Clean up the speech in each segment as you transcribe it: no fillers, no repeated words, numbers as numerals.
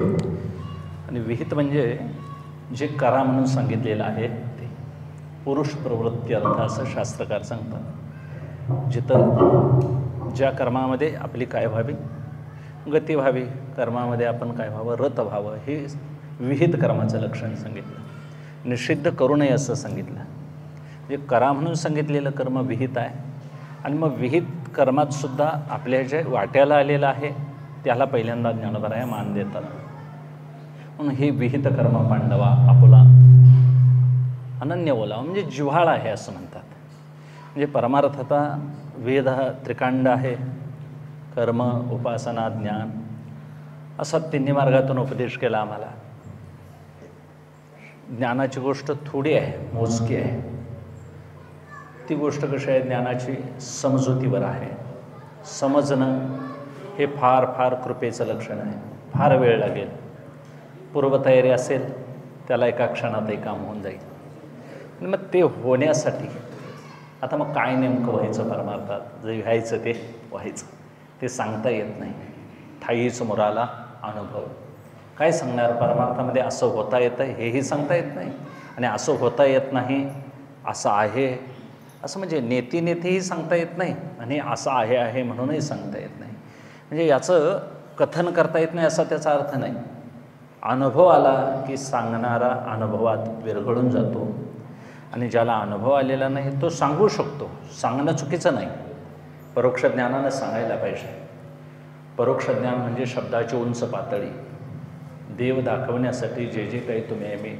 आणि विहित म्हणजे जे करा म्हणून सांगितलेलं आहे ते पुरुष प्रवृत्ती अर्थ असं शास्त्रकार सांगतात. जिथं ज्या कर्मामध्ये आपली काय व्हावी, गती व्हावी, कर्मामध्ये आपण काय व्हावं, रत व्हावं, हे विहित कर्माचं लक्षण सांगितलं. निषिद्ध करू नये असं सांगितलं. म्हणजे करा म्हणून सांगितलेलं कर्म विहित आहे. आणि मग विहित कर्मात सुद्धा आपल्या जे वाट्याला आलेलं आहे त्याला पहिल्यांदा ज्ञानोबराया मान देतात. म्हणून हे विहित कर्म पांडवा आपुला अनन्य बोलावं, म्हणजे जिव्हाळा आहे असं म्हणतात. म्हणजे परमार्थता वेद हा त्रिकांड आहे. कर्म, उपासना, ज्ञान असा तिन्ही मार्गातून उपदेश केला आम्हाला. ज्ञानाची गोष्ट थोडी आहे, मोजकी आहे. ती गोष्ट कशी आहे, ज्ञानाची समजुतीवर आहे. समजणं हे फार फार कृपेचं लक्षण आहे. फार वेळ लागेल. पूर्वतयारी असेल त्याला एका क्षणातही काम होऊन जाईल. आणि मग ते होण्यासाठी आता मग काय नेमकं व्हायचं परमार्थात, जे व्हायचं ते व्हायचं, ते सांगता येत नाही. ठाईच मुराला अनुभव. काय सांगणार परमार्थामध्ये, असं होता येतं हेही सांगता येत नाही, आणि असं होता येत नाही, असं आहे असं म्हणजे नेतेही सांगता येत नाही, आणि असं आहे म्हणूनही सांगता येत नाही. म्हणजे याचं कथन करता येत नाही असा त्याचा अर्थ नाही. अनुभव आला की सांगणारा अनुभवात विरघळून जातो, आणि ज्याला अनुभव आलेला नाही तो सांगू शकतो. सांगणं चुकीचं नाही, परोक्ष ज्ञानानं सांगायला पाहिजे. परोक्ष ज्ञान म्हणजे शब्दाची उंच पातळी. देव दाखवण्यासाठी जे जे काही तुम्ही आम्ही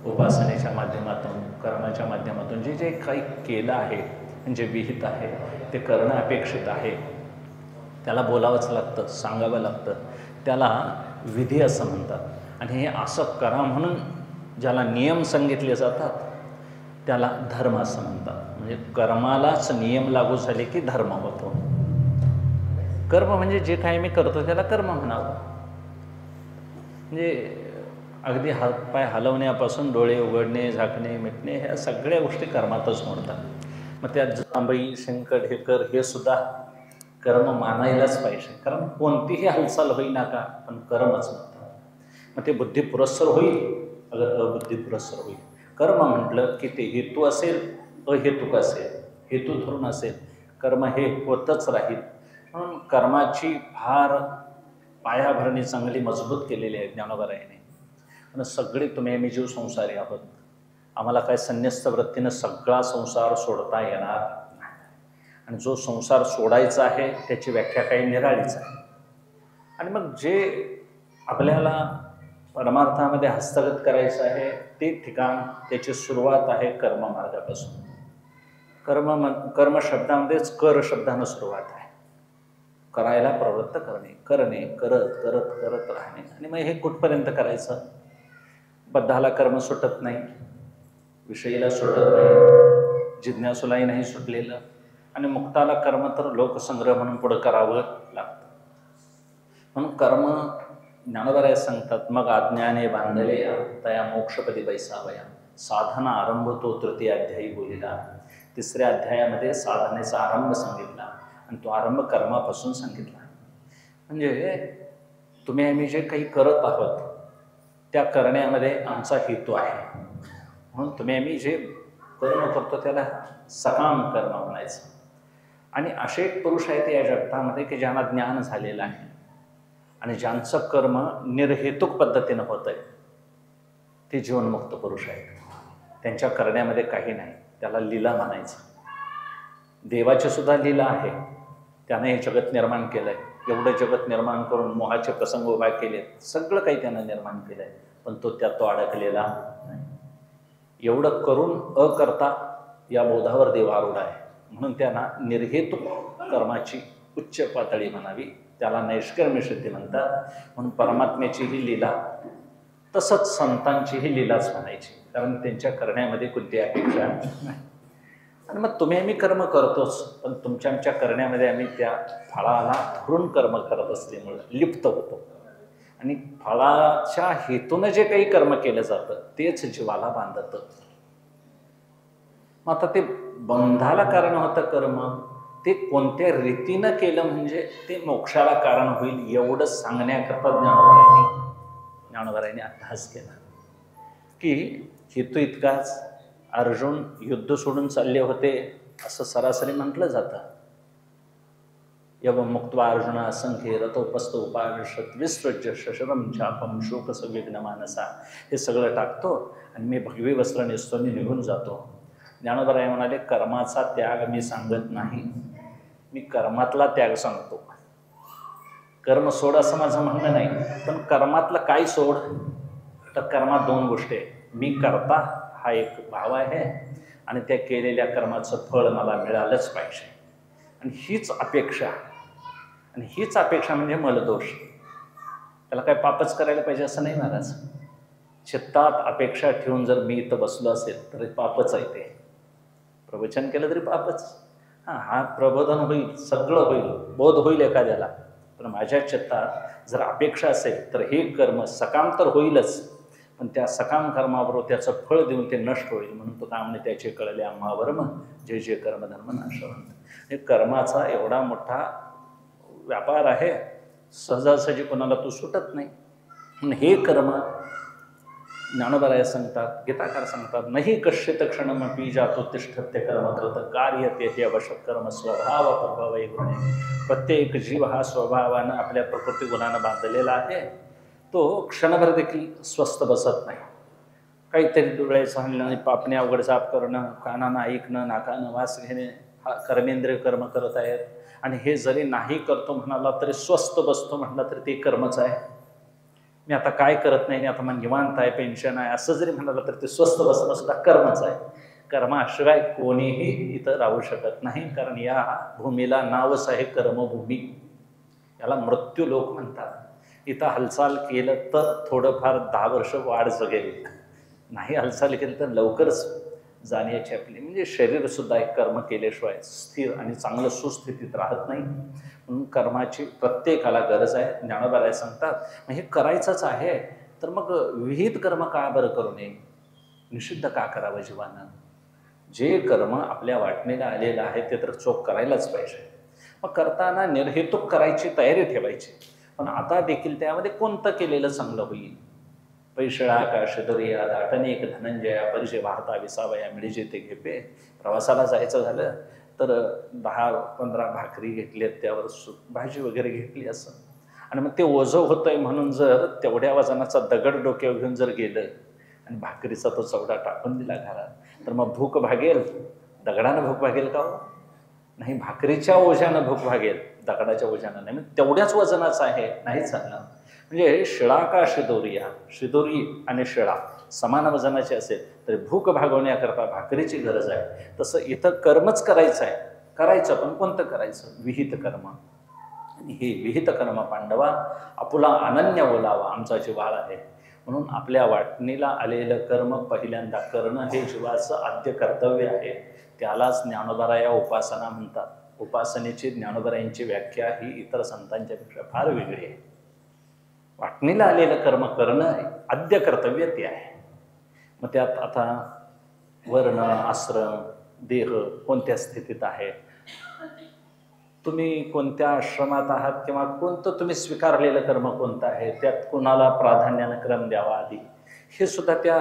उपासनेच्या माध्यमातून, कर्माच्या माध्यमातून जे जे काही केलं आहे, जे विहित आहे ते करणं अपेक्षित आहे. त्याला बोलावंच लागतं, सांगावं लागतं. त्याला विधी असं म्हणतात. आणि हे असं करा म्हणून ज्याला नियम सांगितले जातात त्याला धर्म असं म्हणतात. म्हणजे कर्मालाच नियम लागू झाले की धर्म होतो. कर्म म्हणजे जे काही मी करतो त्याला कर्म म्हणावं. म्हणजे अगदी हातपाय हलवण्यापासून डोळे उघडणे, झाकणे, मिटणे ह्या सगळ्या गोष्टी कर्मातच मोडतात. मग त्यात जांभई, शेंकट, हे कर, हे सुद्धा कर्म मानायलाच पाहिजे. कारण कोणतीही हालचाल होईना का पण कर्मच म्हणतात. मग ते बुद्धिपुरस्सर होईल अगर अबुद्धिपुरस्सर होईल. कर्म म्हटलं की ते हेतू असेल, अहेतुक असेल, हेतू धरून असेल, कर्म हे होतच राहील. म्हणून कर्माची फार पायाभरणी चांगली मजबूत केलेली आहे ज्ञानोबरायाने. आणि सगळे तुम्ही आम्ही जीव संसारी आहोत. आम्हाला काय संन्यस्त वृत्तीनं सगळा संसार सोडता येणार नाही. आणि जो संसार सोडायचा आहे त्याची व्याख्या काही निराळीच आहे. आणि मग जे आपल्याला परमार्थामध्ये हस्तगत करायचं आहे ते ठिकाण, त्याची सुरुवात आहे कर्ममार्गापासून. कर्म शब्दामध्येच कर शब्दानं सुरुवात आहे. करायला प्रवृत्त करणे, करणे, करत करत करत राहणे. आणि मग हे कुठपर्यंत करायचं. बद्धाला कर्म सुटत नाही, विषयीला सुटत नाही, जिज्ञासूलाही नाही सुटलेलं, आणि मुक्ताला कर्म तर लोकसंग्रह म्हणून पुढं करावं लागतं. म्हणून कर्म ज्ञानोबराया सांगतात, मग अज्ञाने बांधले तया मोक्षपदी बैसावया. साधना आरंभ तो तृतीय अध्यायी बोलिला. तिसऱ्या अध्यायामध्ये साधनेचा आरंभ सांगितला, आणि तो आरंभ कर्मापासून सांगितला. म्हणजे तुम्ही आम्ही जे काही करत आहोत त्या करण्यामध्ये आमचा हेतू आहे. म्हणून तुम्ही आम्ही जे कर्म करतो त्याला सकाम कर्म म्हणायचं. आणि असे एक पुरुष आहेत या जगतामध्ये की ज्यांना ज्ञान झालेलं आहे, आणि ज्यांचं कर्म निर्हेतुक पद्धतीनं होतं आहे ते जीवनमुक्त पुरुष आहेत. त्यांच्या करण्यामध्ये काही नाही, त्याला लीला म्हणायचं. देवाची सुद्धा लीला आहे. त्याने हे जगत निर्माण केलं आहे. एवढं जगत निर्माण करून मोहाचे प्रसंग उभा केले, सगळं काही त्यानं निर्माण केलं आहे, पण तो अडकलेला नाही. एवढं करून अकर्ता या बोधावर देव आरूढ आहे. म्हणून त्यांना निर्हेतुक कर्माची उच्च पातळी म्हणावी, त्याला नैष्कर्म्य सिद्धी म्हणतात. म्हणून परमात्म्याची ही लीला, तसंच संतांची ही लीलाच म्हणायची, कारण त्यांच्या करण्यामध्ये कोणती अपेक्षा नाही. आणि मग तुम्ही आम्ही कर्म करतोच, पण तुमच्या आमच्या करण्यामध्ये आम्ही त्या फळाला धरून कर्म करत असल्यामुळं लिप्त होतो. आणि फळाच्या हेतूनं जे काही कर्म केलं जातं तेच जीवाला बांधतं. मग आता ते बंधाला कारण होतं कर्म, ते कोणत्या रीतीनं केलं म्हणजे ते मोक्षाला कारण होईल एवढं सांगण्याकरता ज्ञानोबरायांनी ज्ञानोबारायांनी अट्टहास केला की हेतू इतकाच, अर्जुन युद्ध सोडून चालले होते असं सरासरी म्हटलं जातं. यवं मुक्त्वा अर्जुन असंख्ये रथोपस्थ उपाविशत विसृज्य शशरम चापम शोक संविघ्न मानसा. हे सगळं टाकतो आणि मी भगवी वस्त्र नेसतो, मी निघून जातो. ज्ञानोबराय म्हणाले, कर्माचा त्याग मी सांगत नाही, मी कर्मातला त्याग सांगतो. कर्म सोड असं माझं म्हणणं नाही, पण कर्मातलं काय सोड? तर कर्मात दोन गोष्टी आहेत. मी करता हा एक भाव आहे आणि त्या केलेल्या कर्माचं फळ मला मिळालंच पाहिजे. आणि हीच अपेक्षा म्हणजे मलदोष. त्याला काय पापच करायला पाहिजे असं नाही महाराज. चित्तात अपेक्षा ठेवून जर मी इथं बसलो असेल तरी पापच आहे ते. प्रवचन केलं तरी पापच. हा प्रबोधन होईल, सगळं होईल, बोध होईल एखाद्याला, पण माझ्या चित्तात जर अपेक्षा असेल तर हे कर्म सकाम तर होईलच, पण त्या सकाम कर्माबरोबर त्याचं फळ देऊन ते नष्ट होईल. म्हणून तो काय म्हणे, त्याचे कळले आम्हा वर्म जे जे कर्मधर्म नाशवंत. हे कर्माचा एवढा मोठा व्यापार आहे, सहजासहजी कोणाला तो सुटत नाही. म्हणून हे कर्म ज्ञानोबराय सांगतात, गीताकार सांगतात, नाही कश्चित क्षणमपि जातो तिष्ठत्य कर्म कृत कार्यते हे आवश्यक कर्म स्वभाव प्रभाव गुणे. प्रत्येक जीव हा स्वभावानं आपल्या प्रकृती गुणानं बांधलेला आहे. तो क्षणभर देखील स्वस्थ बसत नाही. काहीतरी डोळ्याचं हलणं, पापण्या अवघड साफ करणं, कानानं ऐकणं, नाकानं वास घेणे, हा कर्मेंद्रिय कर्म करत आहेत. आणि हे जरी नाही करतो म्हणाला तरी स्वस्थ बसतो म्हटला तरी ते कर्मच आहे. मी आता काय करत नाही, आता मग निवांत आहे, पेन्शन आहे असं जरी म्हणाला तर ते स्वस्थ बसणं सुद्धा कर्मच आहे. कर्माशिवाय कोणीही इथं राहू शकत नाही, कारण या भूमीला नावच आहे कर्मभूमी. याला मृत्यू लोक म्हणतात. इथं हालचाल केलं तर थोडंफार 10 वर्ष वाढ जगेल, नाही हालचाल केली तर लवकरच जाण्याची आपली, म्हणजे शरीरसुद्धा एक कर्म केल्याशिवाय स्थिर आणि चांगलं सुस्थितीत राहत नाही. म्हणून कर्माची प्रत्येकाला गरज आहे. ज्ञानोबराय सांगतात, मग हे करायचंच आहे तर मग विहित कर्म का बरं करू नये, निषिद्ध का करावं जीवानं? जे कर्म आपल्या वाटणीला आलेलं आहे ते तर चोख करायलाच पाहिजे. मग करताना निर्हेतुक करायची तयारी ठेवायची, पण आता देखील त्यामध्ये कोणतं केलेलं चांगलं होईल? पैशळा आकाश दरिया दाटणे एक धनंजया परिचय वाहता विसावया मिळजे ते घेपे. प्रवासाला जायचं झालं तर 10-15 भाकरी घेतल्यात, त्यावर भाजी वगैरे घेतली असं, आणि मग ते ओझं होतंय म्हणून जर तेवढ्या वजनाचा दगड डोक्यावर घेऊन जर गेलं आणि भाकरीचा तो चवडा टाकून दिला घरात, तर मग भूक भागेल? दगडानं भूक भागेल का हो? नाही, भाकरीच्या ओझ्यानं भूक भागेल, दगडाच्या ओझ्यानं नाही. म्हणजे तेवढ्याच वजनाचं आहे, नाही चालणार. म्हणजे शिळा का शिदोरिया, शिदोरी आणि शिळा समान वजनाचे असेल तरी भूक भागवण्याकरता भाकरीची गरज आहे. तसं इथं कर्मच करायचं आहे, करायचं पण कोणतं करायचं? विहित कर्म. आणि हे विहित कर्म पांडवा आपुला अनन्य बोलावा आमचा जिव्हाळा आहे. म्हणून आपल्या वाटणीला आलेलं कर्म पहिल्यांदा करणं हे जीवाचं आद्य कर्तव्य आहे. त्यालाच ज्ञानोबराया उपासना म्हणतात. उपासनेची ज्ञानोबरायांची व्याख्या ही इतर संतांच्यापेक्षा फार वेगळी आहे. वाटणीला आलेलं कर्म करणं आद्य कर्तव्य ते आहे. मग त्यात आता वर्ण, आश्रम, देह कोणत्या स्थितीत आहे, तुम्ही कोणत्या आश्रमात आहात, किंवा कोणतं तुम्ही स्वीकारलेलं कर्म कोणतं आहे, त्यात कोणाला प्राधान्यानं क्रम द्यावा आधी, हे सुद्धा त्या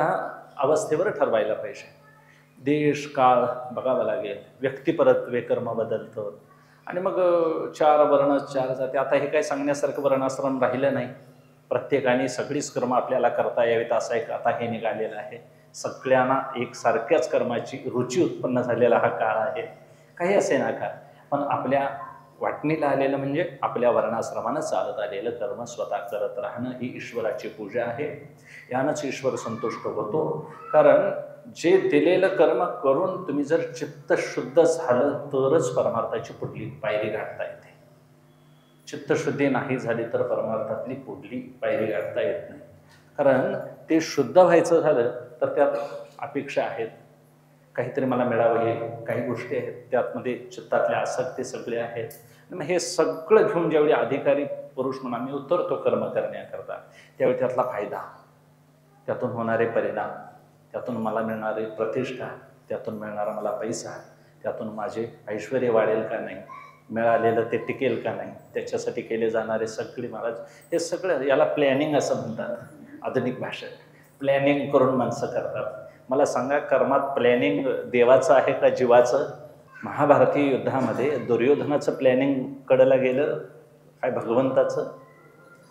अवस्थेवर ठरवायला पाहिजे. देश काळ बघावा लागेल, व्यक्तिपरत्वे कर्म बदलतं. आणि मग 4 वर्ण 4 जाती, आता हे काही सांगण्यासारखं वर्णाश्रम राहिलं नाही. प्रत्येकाने सगळीच कर्म आपल्याला करता यावीत असं एक आता हे निघालेलं आहे. सगळ्यांना एकसारख्याच कर्माची रुची उत्पन्न झालेला हा काळ आहे. काही असे ना का, पण आपल्या वाटणीला आलेलं म्हणजे आपल्या वर्णाश्रमानं चालत आलेलं कर्म स्वतः करत राहणं ही ईश्वराची पूजा आहे. यानंच ईश्वर संतुष्ट होतो. कारण जे दिलेलं कर्म करून तुम्ही जर चित्त शुद्ध झालं तरच परमार्थाची पुढली पायरी गाठता येते. चित्तशुद्धी नाही झाली तर परमार्थातली पुढली पायरी गाठता येत नाही. कारण ते शुद्ध व्हायचं झालं तर त्यात अपेक्षा आहेत, काहीतरी मला मिळावं, हे काही गोष्टी आहेत, त्यातमध्ये चित्तातल्या आसक्ती सगळे आहेत. मग हे सगळं घेऊन ज्यावेळी अधिकारी पुरुष म्हणून आम्ही उतरतो कर्म करण्याकरता, त्यावेळी त्यातला फायदा, त्यातून होणारे परिणाम, त्यातून मला मिळणारी प्रतिष्ठा, त्यातून मिळणारा मला पैसा, त्यातून माझे ऐश्वर्य वाढेल का नाही, मिळालेलं ते टिकेल का नाही, त्याच्यासाठी केले जाणारे सगळे महाराज हे सगळं, याला प्लॅनिंग असं म्हणतात. आधुनिक भाषेत प्लॅनिंग करून माणसं करतात. मला सांगा, कर्मात प्लॅनिंग देवाचं आहे का जीवाचं? महाभारतीय युद्धामध्ये दुर्योधनाचं प्लॅनिंग कडेला गेलं काय भगवंताचं?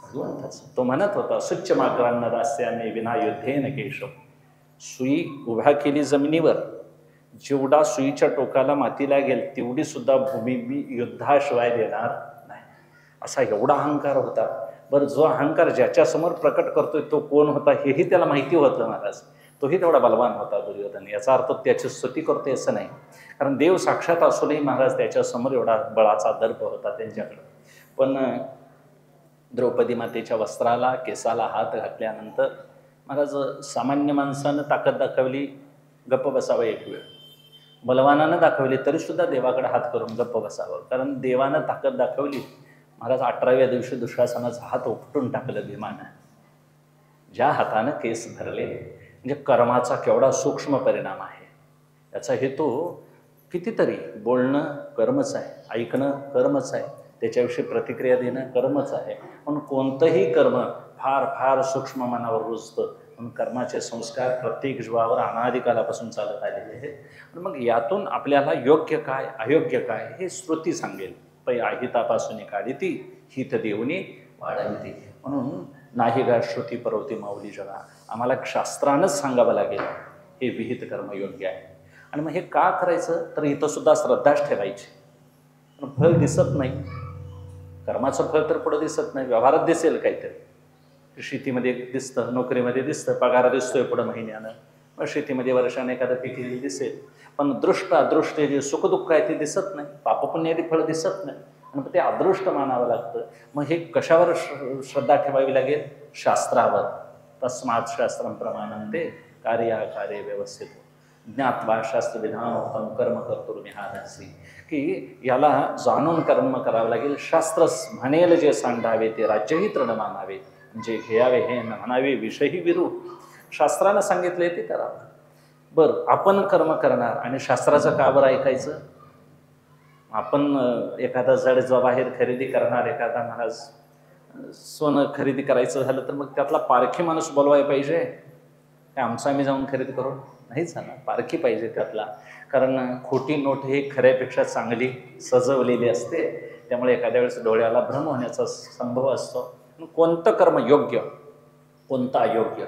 भगवंताचं. तो म्हणत होता, सुच्च माकरांना दास्याने विना युद्धेन केशव. सुई उभा केली जमिनीवर, जेवढा सुईच्या टोकाला माती लागेल तेवढी सुद्धा भूमी मी युद्धाशिवाय देणार नाही, असा एवढा अहंकार होता. बरं, जो अहंकार ज्याच्यासमोर प्रकट करतोय तो कोण होता हेही त्याला माहिती होतं महाराज. तोही तेवढा बलवान होता दुर्योधन. याचा अर्थ त्याची स्तुती करतोय असं नाही, कारण देव साक्षात असूनही महाराज त्याच्यासमोर एवढा बळाचा दर्प होता त्यांच्याकडं. पण द्रौपदी मातेच्या वस्त्राला केसाला हात घातल्यानंतर महाराज सामान्य माणसानं ताकद दाखवली, गप्प बसावं एक वेळ. बलवानानं दाखवली तरीसुद्धा देवाकडे हात करून गप्प बसावं, कारण देवानं ताकद दाखवली. महाराज 18व्या दिवशी दुःशासनाचा हात उपटून टाकलं भीमानं. ज्या हातानं केस धरले, म्हणजे कर्माचा केवढा सूक्ष्म परिणाम आहे. याचा हेतू कितीतरी बोलणं कर्मच आहे, ऐकणं कर्मच आहे, त्याच्याविषयी प्रतिक्रिया देणं कर्मच आहे. पण कोणतंही कर्म फार फार सूक्ष्म मनावर रुजतं. म्हणून कर्माचे संस्कार प्रत्येक जीवावर अनादिकालापासून चालत आलेले आहेत. आणि मग यातून आपल्याला योग्य काय अयोग्य काय हे श्रुती सांगेल. पै अहितापासून काढिती हित देऊनी वाढविती. म्हणून नाही गा श्रुती परवती माऊली जगा. आम्हाला शास्त्रानंच सांगावं लागेल हे विहित कर्म योग्य आहे. आणि मग हे का करायचं, तर इथं सुद्धा श्रद्धाच ठेवायची. पण फळ दिसत नाही, कर्माचं फळ तर पुढं दिसत नाही. व्यवहारात दिसेल काहीतरी, शेतीमध्ये दिसतं, नोकरीमध्ये दिसतं, पगार दिसतोय पुढं महिन्यानं, मग शेतीमध्ये वर्षाने एखादं पीक दिसेल. पण दृष्ट अदृष्ट जे सुखदुःख आहे ते दिसत नाही, पापपुण्यादी फळ दिसत नाही. आणि मग ते अदृष्ट मानावं लागतं. मग हे कशावर श्रद्धा ठेवावी लागेल? शास्त्रावर. तस्मात् शास्त्रं प्रमाणन्ते कार्याकार्ये व्यवस्थित ज्ञात्वा शास्त्रविधानोक्तं कर्म कर्तुर्मिहानसी. की याला जाणून कर्म करावं लागेल. शास्त्र म्हणेल जे सांडावे ते राज्यही तृण मानावे, जे घ्यावे हे न म्हणावे विषयही विरू. शास्त्रानं सांगितले ते करावं. बरं, आपण कर्म करणार आणि शास्त्राचं का बरं ऐकायचं? आपण एखादा जड बाहेर खरेदी करणार, एखादा महाराज सोनं खरेदी करायचं झालं तर मग त्यातला पारखी माणूस बोलवायला पाहिजे. काय आमचं आम्ही जाऊन खरेदी करू नाहीच ना, पारखी पाहिजे त्यातला. कारण खोटी नोट ही खऱ्यापेक्षा चांगली सजवलेली असते, त्यामुळे एखाद्या वेळेस डोळ्याला भ्रम होण्याचा संभव असतो. कोणतं कर्म योग्य कोणतं अयोग्य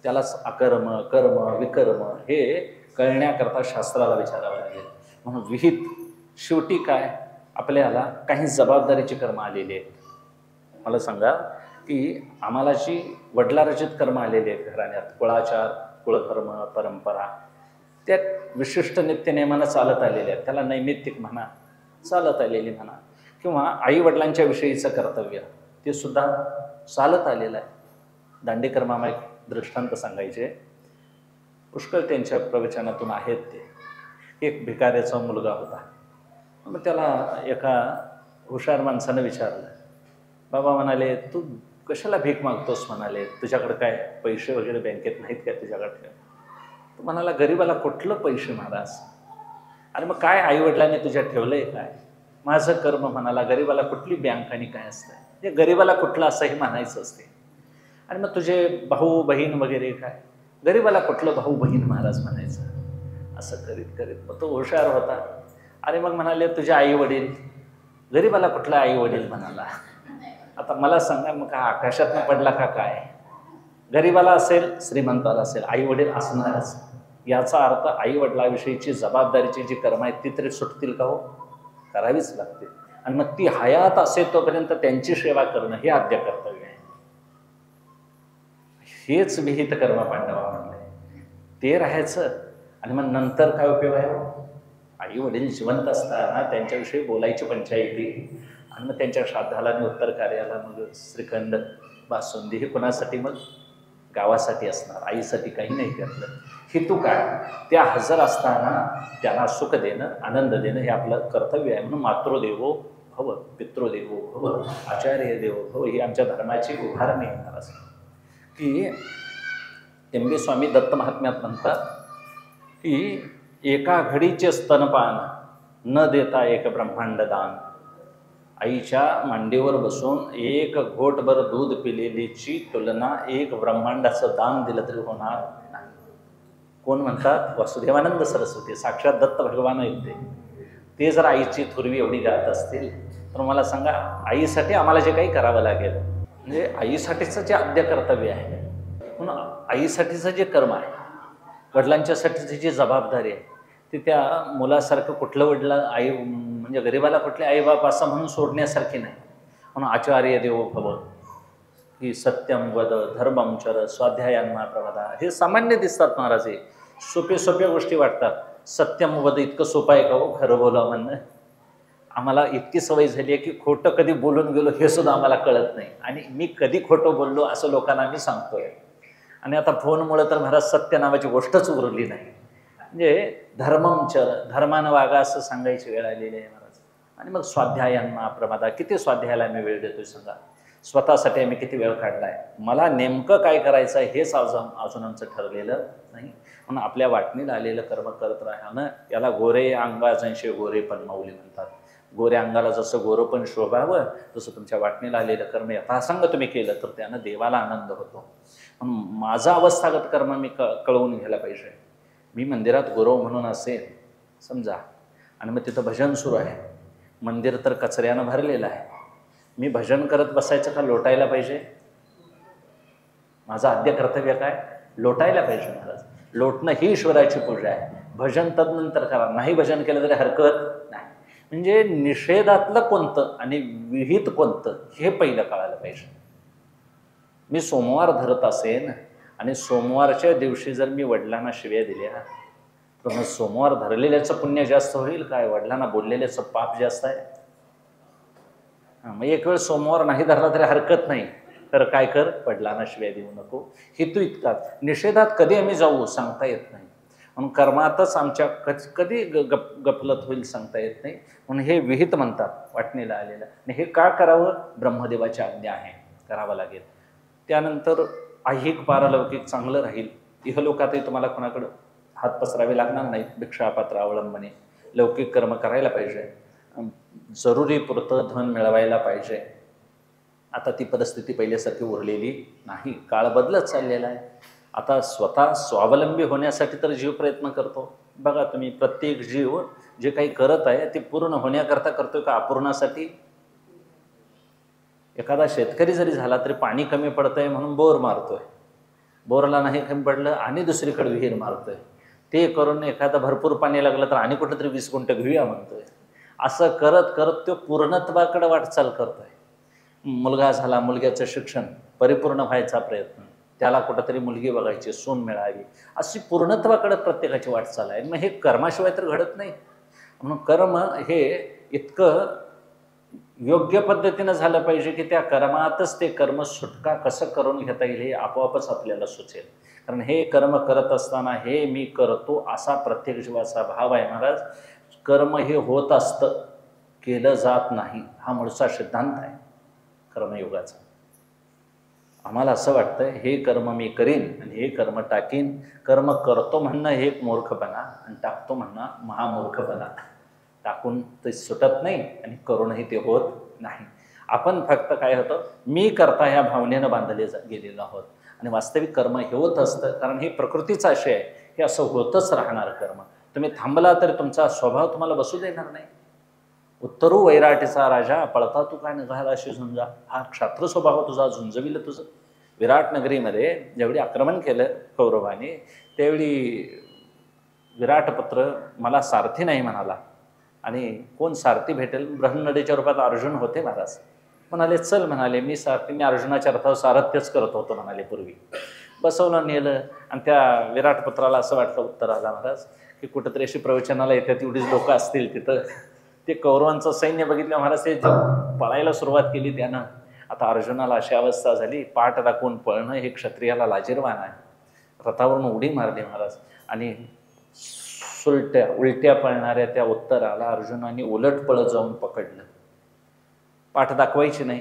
त्यालाच अकर्म कर्म विकर्म हे कळण्याकरता शास्त्राला विचारावं लागेल. म्हणून विहित शेवटी काय, आपल्याला काही जबाबदारीची कर्म आलेली आहेत. मला सांगा की आम्हाला जी वडिलारचित कर्म आलेली आहेत घराण्यात, कुळाचार कुळकर्म परंपरा, त्या विशिष्ट नित्यनेमानं चालत आलेल्या आहेत. त्याला नैमित्तिक म्हणा, चालत आलेली म्हणा, किंवा आईवडिलांच्या विषयीचं कर्तव्य ते सुद्धा चालत आलेलं आहे. दांडेकर मामा एक दृष्टांत सांगायचे, पुष्कळ त्यांच्या प्रवचनातून आहेत ते. एक भिकाऱ्याचा मुलगा होता. मग त्याला एका हुशार माणसानं विचारलं, बाबा म्हणाले तू कशाला भीक मागतोस? म्हणाले तुझ्याकडं काय पैसे वगैरे बँकेत नाहीत काय तुझ्याकडे? तो म्हणाला गरीबाला कुठलं पैसे महाराज? अरे मग काय आईवडिलांनी तुझ्या ठेवलंय काय? माझं कर्म म्हणाला. गरीबाला कुठली बँक आणि काय असतं? हे गरीबाला कुठलं असंही म्हणायचं असते. आणि मग तुझे भाऊ बहीण वगैरे काय? गरीबाला कुठलं भाऊ बहीण महाराज म्हणायचं. असं करीत करीत मग तो हुशार होता. अरे मग म्हणाले तुझे आई वडील? गरीबाला कुठला आई वडील म्हणाला. आता मला सांगा, मग का आकाशातनं पडला का काय? गरीबाला असेल श्रीमंताला असेल आई वडील असणारच. याचा अर्थ आई वडिलाविषयीची जबाबदारीची जी कर्म आहेत ती तरी सुटतील का हो? करावीच लागते. आणि मग ती हयात असेल तोपर्यंत त्यांची सेवा करणं हे आद्य कर्तव्य आहे. हेच विहित कर्म पांडवा म्हणलंय, ते राहायचं. आणि मग नंतर काय उपयोग आहे? आई वडील जिवंत असताना त्यांच्याविषयी बोलायची पंचायती, आणि मग त्यांच्या श्राद्धाला आणि उत्तर कार्याला मग श्रीखंड बासुंदी हे कोणासाठी? मग गावासाठी असणार, आईसाठी काही नाही त्यातलं. हेतू काय? त्या हजर असताना त्यांना सुख देणं आनंद देणं हे आपलं कर्तव्य आहे. म्हणून मातृदेवो भव पितृदेवो भव आचार्य देवो भव ही आमच्या धर्माची उभारणी येणार असं. की एम स्वामी दत्त महात्म्यात म्हणतात की एका घडीचे स्तनपान न देता एक ब्रह्मांड दान. आईच्या मांडीवर बसून एक घोटभर दूध पिलेलीची तुलना एक ब्रह्मांडाचं दान दिलं तरी होणार नाही. कोण म्हणतात? वसुदेवानंद सरस्वती, साक्षात दत्त भगवान आहेत ते जर आईची थुरवी एवढी गात असतील तर मला सांगा आईसाठी आम्हाला जे काही करावं लागेल, म्हणजे आईसाठीचं जे आद्य कर्तव्य आहे, म्हणून आईसाठीचं जे कर्म आहे, वडिलांच्यासाठीची जी जबाबदारी आहे, ती त्या मुलासारखं कुठलं वडिला आई म्हणजे गरीबाला कुठले आईबाप असं म्हणून सोडण्यासारखी नाही. म्हणून आचार्य देवो भव, की सत्यम वद धर्मम चर स्वाध्यायांना प्रवदा, हे सामान्य दिसतात महाराज, हे सोप्या गोष्टी वाटतात. सत्यम वद इतकं सोपं आहे का हो खरं बोला म्हणणं? आम्हाला इतकी सवय झाली आहे की खोटं कधी बोलून गेलो हे सुद्धा आम्हाला कळत नाही, आणि मी कधी खोटं बोललो असं लोकांना मी सांगतोय. आणि आता फोनमुळे तर महाराज सत्य नावाची गोष्टच उरली नाही. म्हणजे धर्ममचर, धर्मानं वागा असं सांगायची वेळ आलेली आहे महाराज. आणि मग स्वाध्यायांना प्रमादा, किती स्वाध्यायाला आम्ही वेळ देतोय सांगा? स्वतःसाठी आम्ही किती वेळ काढलाय? मला नेमकं काय करायचं आहे हेच अजून आमचं ठरलेलं नाही. म्हणून आपल्या वाटणीला आलेलं कर्म करत राहणं, याला गोरे अंगा जैसे गोरे पण माऊली म्हणतात. गोऱ्या अंगाला जसं गोरं पण शोभावं तसं तुमच्या वाटणीला आलेलं कर्म यथासंग तुम्ही केलं तर त्यानं देवाला आनंद होतो. म्हणून माझं अवस्थागत कर्म मी कळवून घ्यायला पाहिजे. मी मंदिरात गुरव म्हणून असेल समजा, आणि मग तिथं भजन सुरू आहे, मंदिर तर कचऱ्यानं भरलेलं आहे, मी भजन करत बसायचं का लोटायला पाहिजे? माझं आद्य कर्तव्य काय? लोटायला पाहिजे महाराज. लोटणं ही ईश्वराची पूजा आहे. भजन तदनंतर करा, नाही भजन केलं तरी हरकत नाही. म्हणजे निषेधातलं कोणतं आणि विहित कोणतं हे पहिलं कळायला पाहिजे. मी सोमवार धरत असेन आणि सोमवारच्या दिवशी जर मी वडिलांना शिव्या दिल्या तर मग सोमवार धरलेल्याचं पुण्य जास्त होईल काय, वडिलांना बोललेल्याचं पाप जास्त आहे? मग एक वेळ सोमवार नाही धरला तरी हरकत नाही, तर काय कर, वडिलांना शिव्या देऊ नको. हेतू इतकाच. निषेधात कधी आम्ही जाऊ सांगता येत नाही, म्हणून कर्मातच आमच्या कधी गफलत होईल सांगता येत नाही. म्हणून हे विहित म्हणतात वाटणीला आलेलं. आणि हे का करावं? ब्रह्मदेवाची आज्ञा आहे, करावं लागेल. त्यानंतर ऐहिक पारलौकिक चांगलं राहील. इहलोकातही तुम्हाला कोणाकडं हात पसरावे लागणार नाहीत. भिक्षापात्र अवलंबने लौकिक कर्म करायला पाहिजे. जरुरी पुरतं धन मिळवायला पाहिजे. आता ती परिस्थिती पहिल्यासारखी उरलेली नाही, काळ बदलत चाललेला आहे. आता स्वतः स्वावलंबी होण्यासाठी तर जीव प्रयत्न करतो. बघा तुम्ही, प्रत्येक जीव जे काही करत आहे ते पूर्ण होण्याकरता करतोय का अपूर्णासाठी? एखादा शेतकरी जरी झाला तरी पाणी कमी पडतंय म्हणून बोर मारतोय, बोरला नाही कमी पडलं आणि दुसरीकडे विहीर मारतोय. ते करून एखादा भरपूर पाणी लागलं तर आणि कुठेतरी 20 गुंठ घेऊया म्हणतोय. असं करत करत तो पूर्णत्वाकडे वाटचाल करतोय. मुलगा झाला, मुलग्याचं शिक्षण परिपूर्ण व्हायचा प्रयत्न, त्याला कुठंतरी मुलगी बघायची, सून मिळावी, अशी पूर्णत्वाकडे प्रत्येकाची वाटचाल आहे. मग हे कर्माशिवाय तर घडत नाही. म्हणून कर्म हे इतकं योग्य पद्धतीनं झालं पाहिजे की त्या कर्मातच ते कर्म सुटका कसं करून घेता येईल हे आपोआपच आपल्याला सुचेल. कारण हे कर्म करत असताना हे मी करतो असा प्रत्येक जीवाचा भाव आहे महाराज. कर्म हे होत असतं, केलं जात नाही, हा मूळचा सिद्धांत आहे कर्मयोगाचा. आम्हाला असं वाटतं हे कर्म मी करीन आणि हे कर्म टाकीन. कर्म करतो म्हणणं हे एक मूर्खपणा आणि टाकतो म्हणणं महामूर्खपणा. टाकून ते सुटत नाही आणि करूनही ते होत नाही. आपण फक्त काय होतं, मी करता ह्या भावनेनं बांधले गेलेलो आहोत. आणि वास्तविक कर्म हे होत असतं, कारण ही प्रकृतीचा आशय आहे, हे असं होतच राहणार कर्म. तुम्ही थांबला तर तुमचा स्वभाव तुम्हाला बसू देणार नाही. उत्तरू वैराटीचा राजा, पळता तू काय निघाला अशी झुंजा, हा क्षात्र स्वभाव तुझा झुंजविलं तुझं. विराट नगरीमध्ये ज्यावेळी आक्रमण केलं कौरवाने, त्यावेळी विराटपुत्र मला सारथी नाही म्हणाला. आणि कोण सारथी भेटेल? ब्रह्मनडीच्या रूपात अर्जुन होते महाराज. म्हणाले चल, म्हणाले मी सारथी, मी अर्जुनाच्या रथावर सारथ्यच करत होतो म्हणाले पूर्वी. बसवलं, नेलं. आणि त्या विराटपुत्राला असं वाटलं उत्तराला महाराज की कुठंतरी अशी प्रवचनाला येतात एवढीच लोक असतील तिथं. ते कौरवांचं सैन्य बघितलं महाराज, ते पळायला सुरुवात केली त्यानं. आता अर्जुनाला अशी अवस्था झाली, पाठ दाखवून पळणं हे क्षत्रियाला लाजीरवाण आहे. रथावरून उडी मारली महाराज आणि उलट्या पळणाऱ्या त्या उत्तराला अर्जुनाने उलट पळत जाऊन पकडलं. पाठ दाखवायची नाही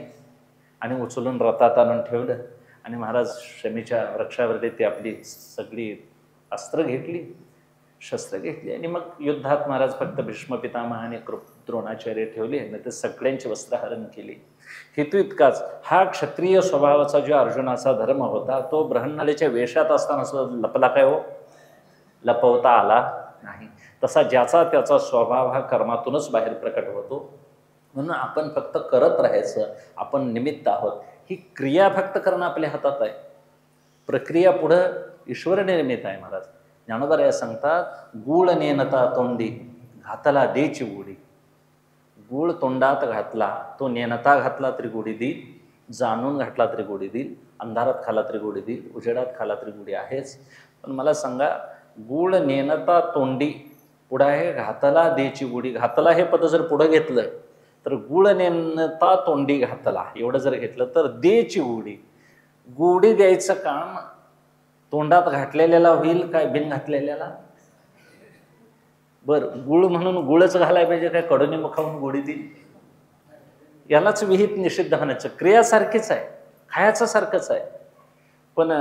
आणि उचलून रथात आणून ठेवलं. आणि महाराज शमीच्या वृक्षावरती ती आपली सगळी अस्त्र घेतली, शस्त्र घेतली आणि मग युद्धात महाराज फक्त भीष्म पितामह आणि द्रोणाचार्य ठेवले न ते सगळ्यांची वस्त्रहरण केली. हेतू इतकाच, हा क्षत्रिय स्वभावाचा जो अर्जुनाचा धर्म होता तो ब्रह्मणालीच्या वेशात असताना सुद्धा लपला काय हो? लपवता आला नाही. तसा ज्याचा त्याचा स्वभाव हा कर्मातूनच बाहेर प्रकट होतो. म्हणून आपण फक्त करत राहायचं, आपण निमित्त आहोत. ही क्रिया फक्त करणं आपल्या हातात आहे, प्रक्रिया पुढं ईश्वर निर्मित आहे. महाराज ज्ञानोबा सांगतात, गूळ नेनता तोंडी घातला देची गोडी. गूळ तोंडात घातला, तो नेनता घातला तरी गोडी देईल, जाणून घातला तरी गोडी देईल, अंधारात खाला तरी गोडी देईल, उजेडात खाला तरी गोडी आहेच. पण मला सांगा, गूळ नेनता तोंडी पुढं आहे घातला देची गोडी. घातला हे पद जर पुढं घेतलं तर गूळ नेनता तोंडी घातला एवढं जर घेतलं तर देची गोडी. गोडी द्यायचं काम तोंडात घातलेल्याला होईल काय बिन घातलेल्याला? बरं, गुळ म्हणून गुळच घालाय पाहिजे काय कडोनी मुखावून गोडी देईल? यालाच विहित निषिद्ध म्हणायचं. क्रियासारखीच आहे, खायचं सारखंच आहे. पण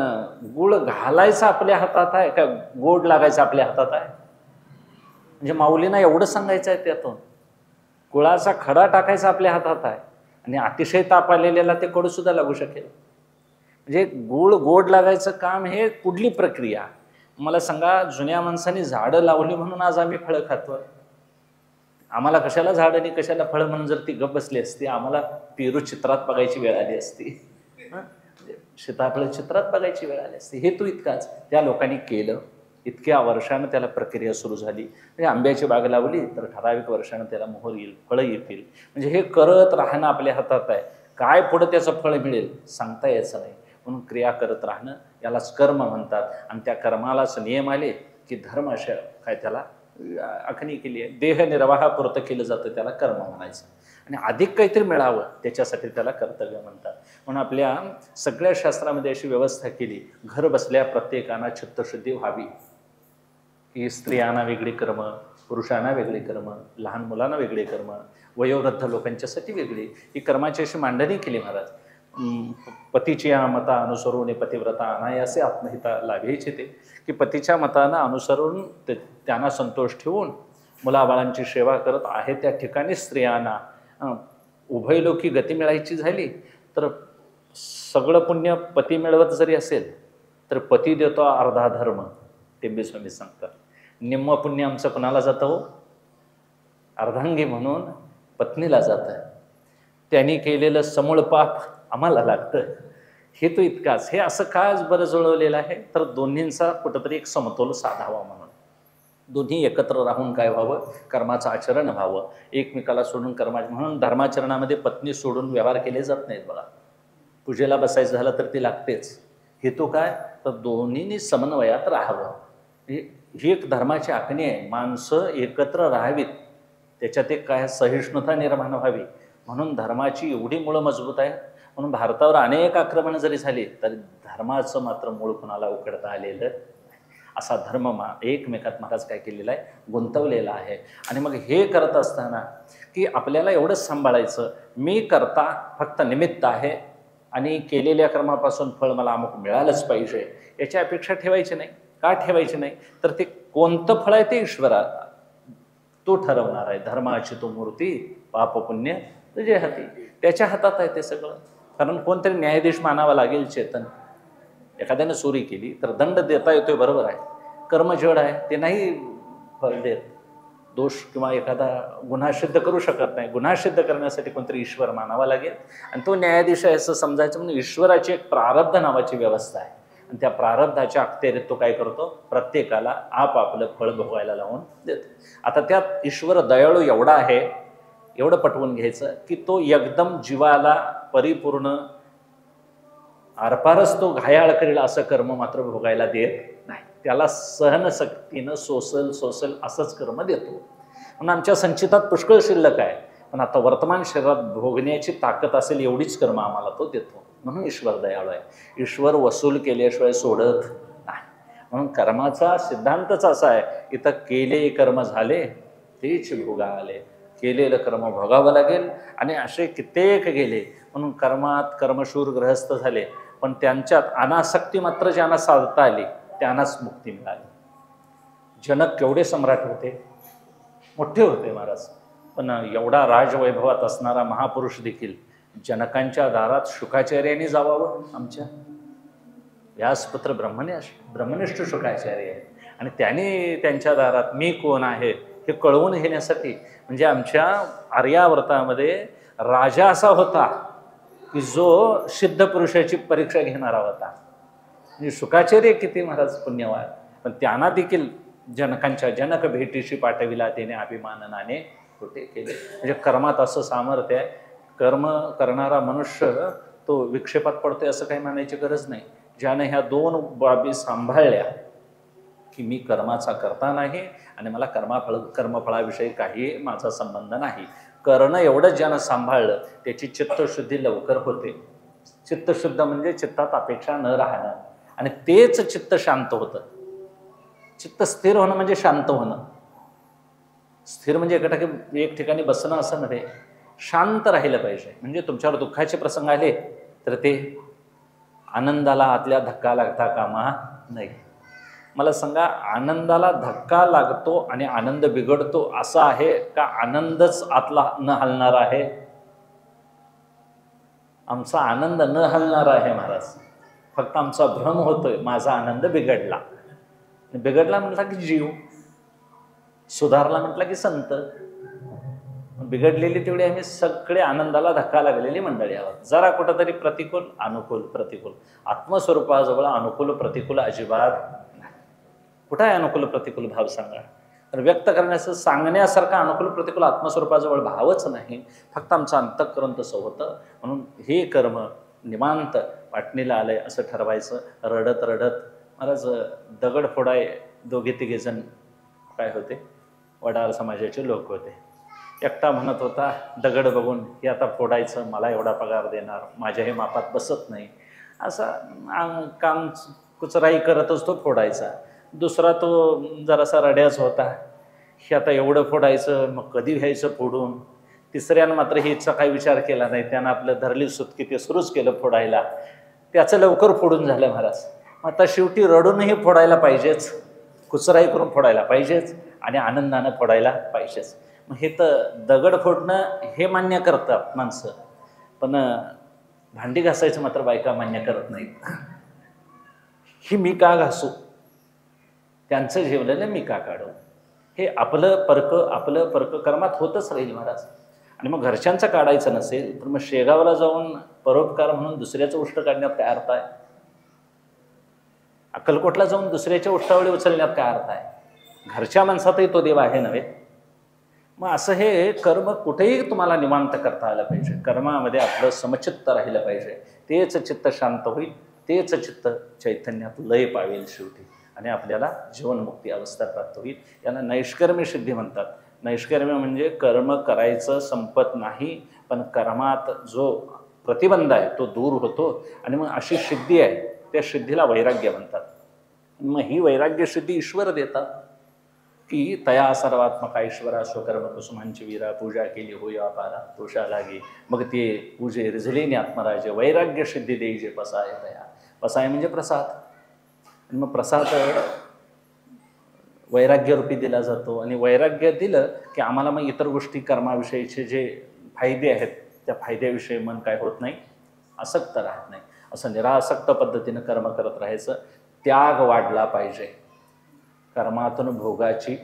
गुळ घालायचं आपल्या हातात आहे का गोड लागायचं आपल्या हातात आहे? म्हणजे माऊलींना एवढं सांगायचं आहे त्यातून, गुळाचा खडा टाकायचा आपल्या हातात आहे आणि अतिशय ताप आलेल्याला ते कडू सुद्धा लागू शकेल. म्हणजे गुळ गोड लागायचं काम हे कुठली प्रक्रिया? मला सांगा, जुन्या माणसांनी झाडं लावली म्हणून आज आम्ही फळं खातो. आम्हाला कशाला झाड आणि कशाला फळं म्हणून जर ती गप बसली असती, आम्हाला पेरू चित्रात बघायची वेळ आली असती, सीताफळ चित्रात बघायची वेळ आली असती. हेतू इतकाच, त्या लोकांनी केलं. इतक्या वर्षानं त्याला प्रक्रिया सुरू झाली. म्हणजे आंब्याची बाग लावली तर ठराविक वर्षानं त्याला मोहर येईल, फळं येतील. म्हणजे हे करत राहणं आपल्या हातात आहे. काय पुढं त्याचं फळ मिळेल सांगता यायचं नाही. म्हणून क्रिया करत राहणं यालाच कर्म म्हणतात. आणि त्या कर्मालाच नियम आले की धर्म अशा काय त्याला आखणी केली आहे. देह निर्वाहापुरतं केलं जातं त्याला कर्म म्हणायचं. आणि अधिक काहीतरी मिळावं त्याच्यासाठी त्याला कर्तव्य म्हणतात. म्हणून आपल्या सगळ्या शास्त्रामध्ये अशी व्यवस्था केली, घर बसल्या प्रत्येकाना चित्तशुद्धी व्हावी. की स्त्रियांना वेगळी कर्म, पुरुषांना वेगळी कर्म, लहान मुलांना वेगळी कर्म, वयोवृद्ध लोकांच्यासाठी वेगळी, ही कर्माची अशी मांडणी केली महाराज. पतीच्या मता अनुसरून पतिव्रता अनायासे आत्महिता लाभेचे ते, की पतीच्या मतानं अनुसरून त्यांना संतोष ठेवून मुलाबाळांची सेवा करत आहे त्या ठिकाणी स्त्रियांना उभयलोकी गती मिळायची झाली तर सगळं पुण्य पती मिळवत जरी असेल तर पती देतो अर्धा धर्म. टेंबे स्वामी सांगतात, निम्म पुण्य आमचं कोणाला जातं हो? अर्धांगी म्हणून पत्नीला जातं. त्यांनी केलेलं समूळ पाप आम्हाला लागतं. हे तो इतकाच. हे असं काच बरं जुळवलेलं आहे तर दोन्हींचा कुठंतरी एक समतोल साधावा म्हणून. दोन्ही एकत्र राहून काय व्हावं? कर्माचं आचरण व्हावं. एकमेकाला सोडून म्हणून धर्माचरणामध्ये पत्नी सोडून व्यवहार केले जात नाहीत बघा. पूजेला बसायचं झालं तर ती लागतेच. हेतू काय? तर दोन्हींनी समन्वयात राहावं. ही एक धर्माची आखणी आहे. माणसं एकत्र राहावीत, त्याच्यात एक काय सहिष्णुता निर्माण व्हावी. म्हणून धर्माची एवढी मुळं मजबूत आहे. म्हणून भारतावर अनेक आक्रमणं जरी झाली तरी धर्माचं मात्र मूळ कुणाला उकडता आलेलं असा धर्म एकमेकात महाराज काय केलेला आहे? गुंतवलेला आहे. आणि मग हे करत असताना की आपल्याला एवढंच सांभाळायचं, मी करता फक्त निमित्त आहे आणि केलेल्या कर्मापासून फळ मला अमुक मिळालंच पाहिजे याची अपेक्षा ठेवायची नाही. का ठेवायची नाही? तर ते कोणतं फळ आहे ते ईश्वरा तो ठरवणार आहे. धर्माची तो मूर्ती पाप पुण्य तुझे हाती, त्याच्या हातात आहे ते सगळं. कारण कोणतरी न्यायाधीश मानावा लागेल. चेतन एखाद्याने चोरी केली तर दंड देता येतोय, बरोबर आहे. कर्म जड आहे, ते नाही फळ देत. दोष किंवा एखादा गुन्हा सिद्ध करू शकत नाही. गुन्हा सिद्ध करण्यासाठी कोणतरी ईश्वर मानावा लागेल आणि तो न्यायाधीश आहे असं समजायचं. म्हणून ईश्वराची एक प्रारब्ध नावाची व्यवस्था आहे आणि त्या प्रारब्धाच्या अखत्यारीत तो काय करतो? प्रत्येकाला आपापलं फळ भोगायला लावून देतो. आता त्यात ईश्वर दयाळू एवढा आहे, एवढं पटवून घ्यायचं की तो एकदम जीवाला परिपूर्ण आरपारच तो घायाळ करेल असं कर्म मात्र भोगायला देत नाही. त्याला सहनशक्तीनं सोसल असंच कर्म देतो. म्हणून आमच्या संचितात पुष्कळ शिल्लक आहे, पण आता वर्तमान शरीरात भोगण्याची ताकद असेल एवढीच कर्म आम्हाला तो देतो. म्हणून ईश्वर दयाळू आहे. ईश्वर वसूल केल्याशिवाय सोडत नाही. म्हणून कर्माचा सिद्धांतच असा आहे, इथं केले कर्म झाले तेच भोगा आले. केलेलं कर्म भोगावं लागेल. आणि असे कित्येक गेले म्हणून कर्मात कर्मशूर गृहस्थ झाले, पण त्यांच्यात अनासक्ती मात्र ज्यांना साधता आली त्यांनाच मुक्ती मिळाली. जनक केवढे सम्राट होते, मोठे होते महाराज. पण एवढा राजवैभवात असणारा महापुरुष देखील जनकांच्या दारात शुकाचार्याने जावावं. आमच्या व्यासपुत्र ब्रह्मनिष्ठ शुकाचार्य आहे आणि त्याने त्यांच्या दारात मी कोण आहे हे कळवून घेण्यासाठी, म्हणजे आमच्या आर्यावर्तामध्ये राजा असा होता की जो सिद्ध पुरुषाची परीक्षा घेणारा होता. म्हणजे शुकाचार्य किती महाराज पुण्यवान, पण त्यांना देखील जनक भेटीशी पाठविला त्याने अभिमाननाने खोटे केले. म्हणजे कर्मात असं सामर्थ्य आहे. कर्म करणारा मनुष्य तो विक्षेपात पडतोय असं काही मानायची गरज नाही. ज्याने ह्या दोन बाबी सांभाळल्या की मी कर्माचा करता नाही आणि मला कर्मफळाविषयी काही माझा संबंध नाही, करणं एवढंच ज्यानं सांभाळलं त्याची चित्तशुद्धी लवकर होते. चित्तशुद्ध म्हणजे चित्तात अपेक्षा न राहणं, आणि तेच चित्त शांत होतं. चित्त स्थिर होणं म्हणजे शांत होणं. स्थिर म्हणजे एक ठिकाणी बसणं असं नव्हे, शांत राहिलं पाहिजे. म्हणजे तुमच्यावर दुःखाचे प्रसंग आले तर ते आनंदाला आतल्या धक्का लागता कामा नाही. मला सांगा, आनंदाला धक्का लागतो आणि आनंद बिघडतो असं आहे का आनंदच आतला न हलणार आहे? आमचा आनंद न हलणारा आहे महाराज. फक्त आमचा भ्रम होतोय, माझा आनंद बिघडला. बिघडला म्हटला की जीव, सुधारला म्हटला की संत. बिघडलेली तेवढी आम्ही सगळे आनंदाला धक्का लागलेली मंडळी आहोत. जरा कुठंतरी प्रतिकूल अनुकूल प्रतिकूल, आत्मस्वरूपाजवळ अनुकूल प्रतिकूल अजिबात नाही. कुठं आहे अनुकूल प्रतिकूल भाव सांगा? तर व्यक्त करण्याचं सांगण्यासारखा अनुकूल प्रतिकूल आत्मस्वरूपाजवळ भावच नाही. फक्त आमचं अंतःकरण तसं होतं. म्हणून हे कर्म निवांत वाटणीला आलंय असं ठरवायचं. रडत रडत महाराज दगड फोडाय दोघे तिघे जण काय होते, वडार समाजाचे लोक होते. एकटा म्हणत होता दगड बघून हे आता फोडायचं, मला एवढा पगार देणार, माझ्या हे मापात बसत नाही, असा काम कुचराई करतच तो फोडायचा. दुसरा तो जरासा रड्याच होता, हे आता एवढं फोडायचं, मग कधी घ्यायचं फोडून. तिसऱ्यानं मात्र हिचा काही विचार केला नाही, त्यानं आपलं धरली सुटकी ते सुरूच केलं फोडायला. त्याचं लवकर फोडून झालं महाराज. आता शेवटी रडूनही फोडायला पाहिजेच, कुचराई करून फोडायला पाहिजेच आणि आनंदानं फोडायला पाहिजेच. मग हे तर दगड फोडणं हे मान्य करतात माणसं, पण भांडी घासायचं मात्र बायका मान्य करत नाहीत. ही मी का घासू, त्यांचं जेवलेलं मी का काढू, हे आपलं परक कर्मात होतच राहील महाराज. आणि मग घरच्यांचं काढायचं नसेल तर मग शेगावला जाऊन परोपकार म्हणून दुसऱ्याचं उष्ट काढण्यात काय अर्थ आहे? अक्कलकोटला जाऊन दुसऱ्याच्या उष्टावळी उचलण्यात काय अर्थ आहे? घरच्या माणसातही तो देव आहे नव्हे. मग असं हे कर्म कुठेही तुम्हाला निवांत करता आलं पाहिजे. कर्मामध्ये आपलं समचित्त राहिलं पाहिजे. तेच चित्त शांत होईल, तेच चित्त चैतन्यात लय पावेल शेवटी, आणि आपल्याला जीवनमुक्ती अवस्था प्राप्त होईल. यांना नैष्कर्म्य सिद्धी म्हणतात. नैष्कर्म्य म्हणजे कर्म करायचं संपत नाही, पण कर्मात जो प्रतिबंध आहे तो दूर होतो, आणि मग अशी सिद्धी आहे त्या सिद्धीला वैराग्य म्हणतात. मग ही वैराग्य सिद्धी ईश्वर देतात की तया सर्वात्मका ईश्वरा स्वकर्म कुसुमांची वीरा, पूजा केली होय अपारा तोषा लागे, मग ते पूजे रिझलेने आत्मराजे, वैराग्य सिद्धी देईजे पसाय तया. पसाय म्हणजे प्रसाद, आणि मग प्रसाद वैराग्यरूपी दिला जातो. आणि वैराग्य दिलं की आम्हाला मग इतर गोष्टी कर्माविषयीचे जे फायदे आहेत त्या फायद्याविषयी मन काय होत नाही, आसक्त राहत नाही. असं निरासक्त पद्धतीनं कर्म करत राहायचं. त्याग वाढला पाहिजे. कर्मातून भोगाची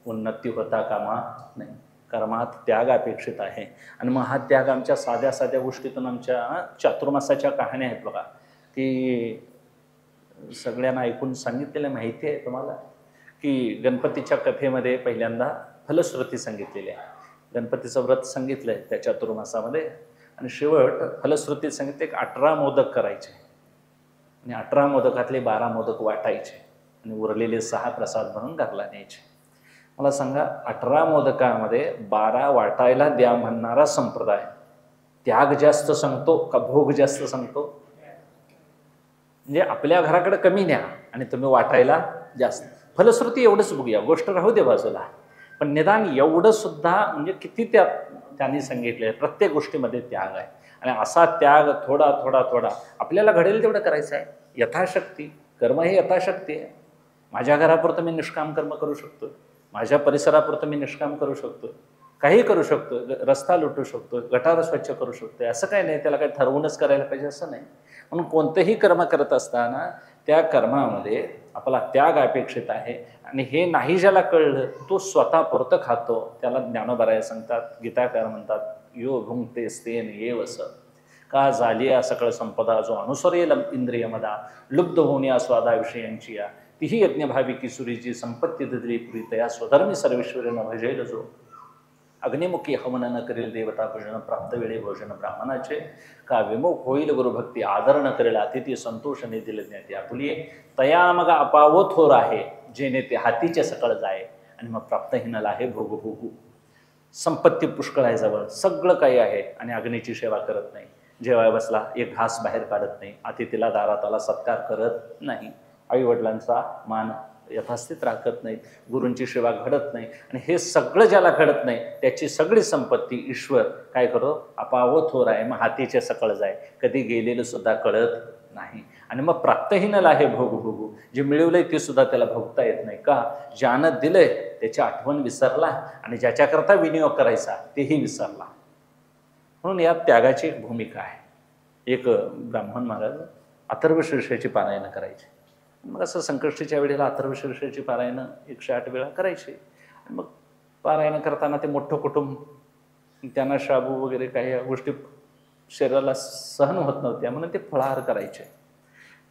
उन्नती होता कामा नाही. कर्मात त्याग अपेक्षित आहे. आणि मग हा त्याग आमच्या साध्या साध्या गोष्टीतून, आमच्या चातुर्मासाच्या कहाण्या आहेत बघा, की सगळ्यांना ऐकून सांगितलेलं माहिती आहे तुम्हाला, की गणपतीच्या कथेमध्ये पहिल्यांदा फलश्रुती सांगितलेली आहे. गणपतीचं व्रत सांगितलं आहे त्या चातुर्मासामध्ये, आणि शेवट फलश्रुतीत सांगितले की 18 मोदक करायचे, आणि 18 मोदकातले 12 मोदक वाटायचे, आणि उरलेले 6 प्रसाद म्हणून घरला न्यायचे. मला सांगा, 18 मोदकामध्ये 12 वाटायला द्या म्हणणारा संप्रदाय त्याग जास्त सांगतो का भोग जास्त सांगतो? म्हणजे आपल्या घराकडे कमी न्या आणि तुम्ही वाटायला जास्त. फलश्रुती एवढंच बघूया, गोष्ट राहू दे बाजूला, पण निदान एवढं सुद्धा म्हणजे किती त्यांनी सांगितले. प्रत्येक गोष्टीमध्ये त्याग आहे, आणि असा त्याग थोडा थोडा थोडा आपल्याला घडेल तेवढं करायचं आहे. यथाशक्ती कर्म हे यथाशक्ती आहे. माझ्या घरापुरतं मी निष्काम कर्म करू शकतो, माझ्या परिसरापुरतं मी निष्काम करू शकतो, काही करू शकतो, रस्ता लुटू शकतो, गटार स्वच्छ करू शकतो, असं काही नाही. त्याला काही ठरवूनच करायला पाहिजे असं नाही. म्हणून कोणतेही कर्म करत असताना त्या कर्मामध्ये आपला त्याग अपेक्षित आहे. आणि हे नाही ज्याला कळलं तो स्वतः पुरतं खातो. त्याला ज्ञानोबराया सांगतात, गीताकार म्हणतात, यो भुंक्ते स्तेन येवस का झाली सकळ संपदा जो अनुसरेल इंद्रियमदा लुब्ध होण्या स्वादा विषयांची या तीही यज्ञभावी किशोरीची संपत्ती दिली पुरी तया स्वधर्मी सर्वेश्वरीनं भजेल जो अग्निमुखी हवन न करेल देवता पूजन प्राप्त वेळे भोजन ब्राह्मणाचे का विमुख होईल गुरुभक्ती आदर न करेल अतिथी संतोष ने दिल ज्ञाती आपुली तया मग अपावो थोर आहे जेने ते हातीचे सकळ जाय आणि मग प्राप्तहीनला आहे भोगू भोगू. संपत्ती पुष्कळ आहे जवळ, सगळं काही आहे आणि अग्नीची सेवा करत नाही. जेवाय बसला एक घास बाहेर काढत नाही, अतिथीला दारात आला सत्कार करत नाही, आईवडिलांचा मान यथास्थित राखत नाहीत, गुरूंची सेवा घडत नाही. आणि हे सगळं ज्याला घडत नाही त्याची सगळी संपत्ती ईश्वर काय करो अपावो थोर आहे, मग हातीचे सकळ जाय, कधी गेलेलं सुद्धा कळत नाही. आणि मग प्राप्तहीनला आहे भोगू भोगू, जे मिळवलंय ते सुद्धा त्याला भोगता येत नाही. का ज्यानं दिलंय त्याची आठवण विसरला आणि ज्याच्याकरता विनियोग करायचा तेही विसरला. म्हणून या त्यागाची एक भूमिका आहे. एक ब्राह्मण महाराज अथर्वशीर्षाची पारायणं करायचे. मग असं संकष्टीच्या वेळेला अथर्वशीर्षाची पारायणं 108 वेळा करायची. आणि मग पारायणं करताना ते मोठं कुटुंब, त्यांना शाबू वगैरे काही गोष्टी शरीराला सहन होत नव्हत्या म्हणून ते फळाहार करायचे.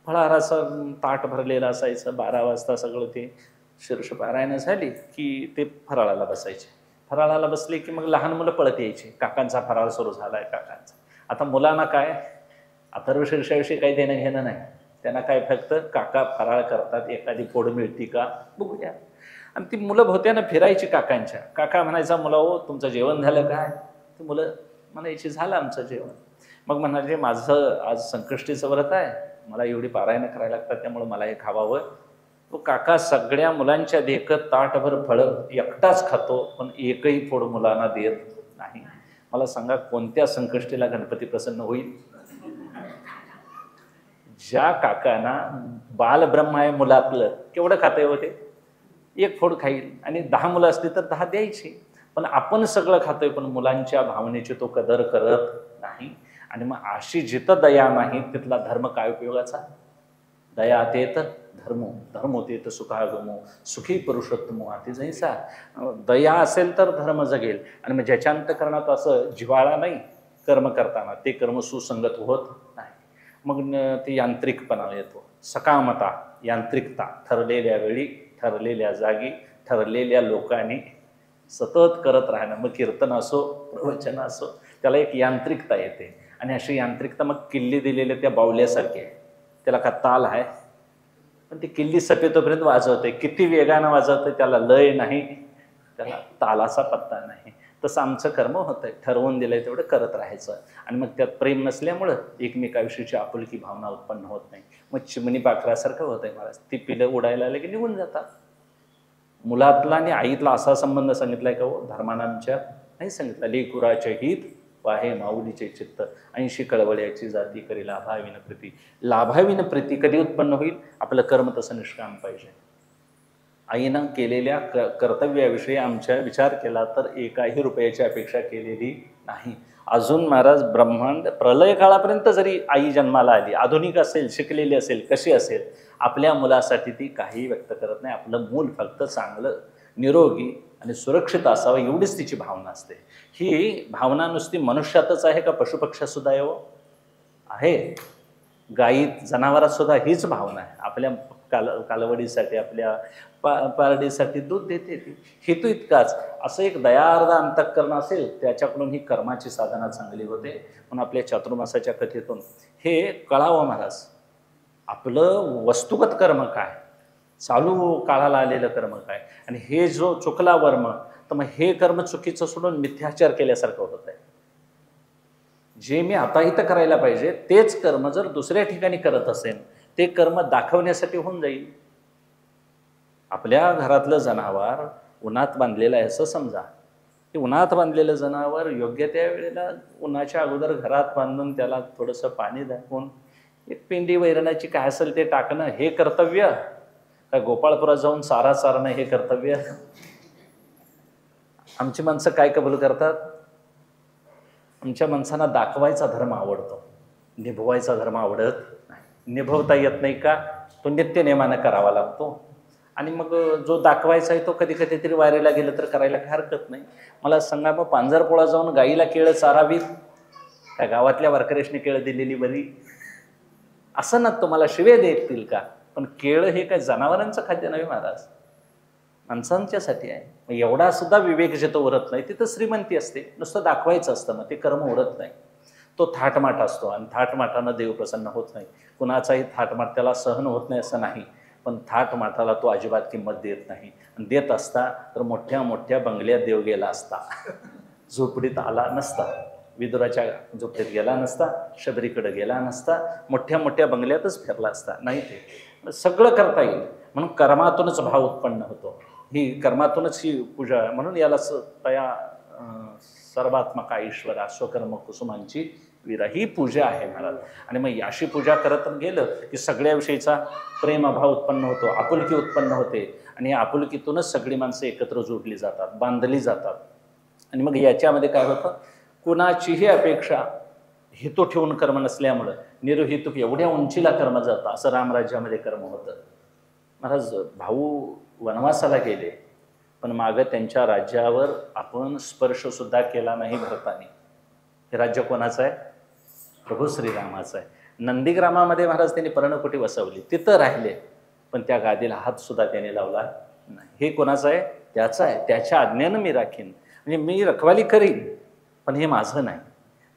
फळाहाराचं ताट भरलेलं असायचं. 12 वाजता सगळं ते शीर्ष पारायणं झाली की ते फराळाला बसायचे. फराळाला बसले की मग लहान मुलं पळत यायची, काकांचा फराळ सुरू झाला आहे काकांचा. आता मुलांना काय अथर्वशीर्षाविषयी काही देणं घेणं नाही, त्यांना काय फक्त काका फराळ करतात, एखादी फोड मिळती का बघूया. आणि ती मुलं भोवत्यानं फिरायची काकांच्या. काका म्हणायचा मुला हो तुमचं जेवण झालं काय? ती मुलं म्हणायची झालं आमचं जेवण. मग म्हणाले माझं आज संकष्टीचं व्रत आहे, मला एवढी पारायणं करायला लागतात त्यामुळे मला हे खावावं. तो काका सगळ्या मुलांच्या देखत ताटभर फळं एकटाच खातो, पण एकही फोड मुलांना देत नाही. मला सांगा कोणत्या संकष्टीला गणपती प्रसन्न होईल? ज्या काकांना बालब्रह्म आहे मुलातलं, केवढं खातंय होते? एक फोड खाईल. आणि 10 मुलं असली तर 10 द्यायची. पण आपण सगळं खातोय पण मुलांच्या भावनेची तो कदर करत नाही. आणि मग अशी जिथं दया नाही तिथला धर्म काय उपयोगाचा? दया तेत धर्मो धर्मो तेत सुखागमो सुखी पुरुषोत्तमो अति जैसा. दया असेल तर धर्म जगेल. आणि मग ज्याच्या अंतःकरणात असं जिव्हाळा नाही कर्म करताना ते कर्म सुसंगत होत नाही. मग ते यांत्रिकपणा येतो, सकामता, यांत्रिकता. ठरलेल्या वेळी ठरलेल्या जागी ठरलेल्या लोकांनी सतत करत राहणं, मग कीर्तन असो प्रवचन असो, त्याला एक यांत्रिकता येते. आणि अशी यांत्रिकता मग किल्ली दिलेल्या त्या बावल्यासारखी आहे. त्याला का ताल आहे, पण ती किल्ली सपेतोपर्यंत वाजवते, किती वेगानं वाजवते त्याला लय नाही, त्याला तालाचा पत्ता नाही. तसं आमचं कर्म होतंय, ठरवून दिलंय तेवढं करत राहायचं. आणि मग त्यात प्रेम नसल्यामुळं एकमेकाविषयीची आपुलकी भावना उत्पन्न होत नाही. मग चिमणी पाखरासारखं होतंय महाराज, ती पिलं उडायला आले की निघून जातात. मुलातला आणि आईतला असा संबंध सांगितलाय का हो धर्मानांच्या? नाही सांगितलं. लेकुराचे हित वाहे माऊलीचे चित्त 80 कळवळ्याची जाती करी लाभाविन प्रीती. लाभाविन प्रीती कधी उत्पन्न होईल? आपलं कर्म तसं निष्काम पाहिजे. आईनं केलेल्या कर्तव्याविषयी आमच्या विचार केला तर एकाही रुपयाची अपेक्षा केलेली नाही. अजून महाराज ब्रह्मांड प्रलय काळापर्यंत जरी आई जन्माला आली, आधुनिक असेल, शिकलेली असेल, कशी असेल, आपल्या मुलासाठी ती काही व्यक्त करत नाही. आपलं मूल फक्त चांगलं निरोगी आणि सुरक्षित असावं एवढीच तिची भावना असते. ही भावना नुसती मनुष्यातच आहे का पशुपक्षात सुद्धा आहे? गायीत जनावरात सुद्धा हीच भावना आहे. आपल्या कालवडीसाठी आपल्या पारडीसाठी दूध देते ती. हेतू इतकाच. असं एक दयार्द अंतःकरण असेल त्याच्याकडून ही कर्माची साधना चांगली होते. म्हणून आपल्या चातुर्मासाच्या कथेतून हे कळावं महाराज, आपलं वस्तुगत कर्म काय, चालू काळाला आलेलं कर्म काय, आणि हे जो चुकला वर्म तर मग हे कर्म चुकीचं सोडून मिथ्याचार केल्यासारखं होत आहे. जे मी आता इथं करायला पाहिजे तेच कर्म जर दुसऱ्या ठिकाणी करत असेल ते कर्म दाखवण्यासाठी होऊन जाईल. आपल्या घरातलं जनावर उन्हात बांधलेलं आहे असं समजा. ते उन्हात बांधलेलं जनावर योग्य त्या वेळेला उन्हाच्या अगोदर घरात बांधून त्याला थोडंसं पाणी दाखवून एक पेंडी वैरणाची काय असेल ते टाकणं हे कर्तव्य का गोपाळपुरात जाऊन सारा चारणं हे कर्तव्य? आमची माणसं काय कबूल करतात? आमच्या माणसांना दाखवायचा धर्म आवडतो, निभवायचा धर्म आवडत नाही. निभवता येत नाही का? तो नित्यनेमानं करावा लागतो. आणि मग जो दाखवायचा आहे तो कधी कधीतरी वारीला गेलं तर करायला काही हरकत नाही. मला सांगा, मग पांजरपोळा जाऊन गाईला केळं चारावीत, त्या गावातल्या वारकऱ्याने केळं दिलेली बरी? असं ना, तुम्हाला शिवे देतील का? पण केळं हे काय जनावरांचं खाद्य नव्हे महाराज, माणसांच्यासाठी आहे. मग एवढा सुद्धा विवेक जिथं उरत नाही तिथं श्रीमंती असते. नुसतं दाखवायचं असतं, मग ते कर्म उरत नाही. तो थाटमाट असतो आणि थाटमाटानं देव प्रसन्न होत नाही. कुणाचाही थाटमाट त्याला सहन होत नाही असं नाही, पण थाटमाटाला तो अजिबात किंमत देत नाही. आणि देत असता तर मोठ्या मोठ्या बंगल्यात देव गेला असता, झोपडीत आला नसता, विदुराच्या झोपडीत गेला नसता, शबरीकडे गेला नसता, मोठ्या मोठ्या बंगल्यातच फिरला असता. नाही, ते सगळं करता येईल. म्हणून कर्मातूनच भाव उत्पन्न होतो. ही कर्मातूनच ही पूजा. म्हणून याला तया सर्वात्मका ईश्वरा स्वकर्म कुसुमांची वीरा, ही पूजा आहे महाराज. आणि मग अशी पूजा करत गेलं की सगळ्याविषयीचा प्रेमभाव उत्पन्न होतो, आपुलकी उत्पन्न होते. आणि या आपुलकीतूनच सगळी माणसं एकत्र जोडली जातात, बांधली जातात. आणि मग याच्यामध्ये काय होतं, कुणाचीही अपेक्षा हेतू ठेवून कर्म नसल्यामुळं निर्हेतुक एवढ्या उंचीला कर्म जातं. असं रामराज्यामध्ये कर्म होतं. महाराज, भाऊ वनवासाला गेले, पण मागं त्यांच्या राज्यावर आपण स्पर्शसुद्धा केला नाही भरताने. हे राज्य कोणाचं आहे? प्रभू श्रीरामाचं आहे. नंदीग्रामामध्ये महाराज त्यांनी पर्णकुटी वसवली, तिथं राहिले, पण त्या गादीला हातसुद्धा त्याने लावला नाही. हे कोणाचं आहे? त्याचं आहे. त्याच्या आज्ञेनं मी राखीन, म्हणजे मी रखवाली करीन, पण हे माझं नाही.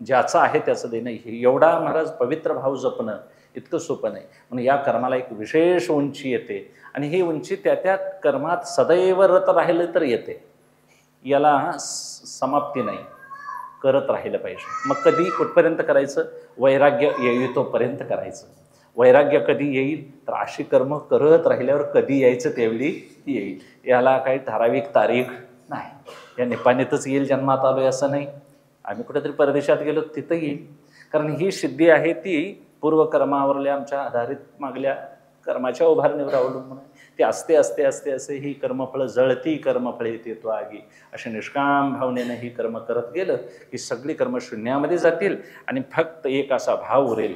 ज्याचं आहे त्याचं देणं. हे एवढा महाराज पवित्र भाव जपणं इतकं सोपं नाही. म्हणून या कर्माला एक विशेष उंची येते. आणि ही उंची त्या त्या कर्मात सदैव रत राहिलं तर येते. याला समाप्ती नाही, करत राहिलं पाहिजे. मग कधी कुठपर्यंत करायचं? वैराग्य येईल तोपर्यंत करायचं. वैराग्य कधी येईल? तर अशी कर्म करत राहिल्यावर कधी यायचं त्यावेळी येईल. याला काही ठराविक तारीख नाही. या निपाणीतच येईल जन्मात आलोय असं नाही, आम्ही कुठेतरी परदेशात गेलो तिथं येईल. कारण ही सिद्धी आहे ती पूर्वकर्मावरल्या आमच्या आधारित मागल्या कर्माच्या उभारणीवर अवलंबून आहे. ती असते असते असते असे ही कर्मफळं जळती कर्मफळे येतो आगी. अशा निष्काम भावनेनं ही कर्म करत गेलं की सगळी कर्म शून्यामध्ये जातील आणि फक्त एक असा भाव उरेल,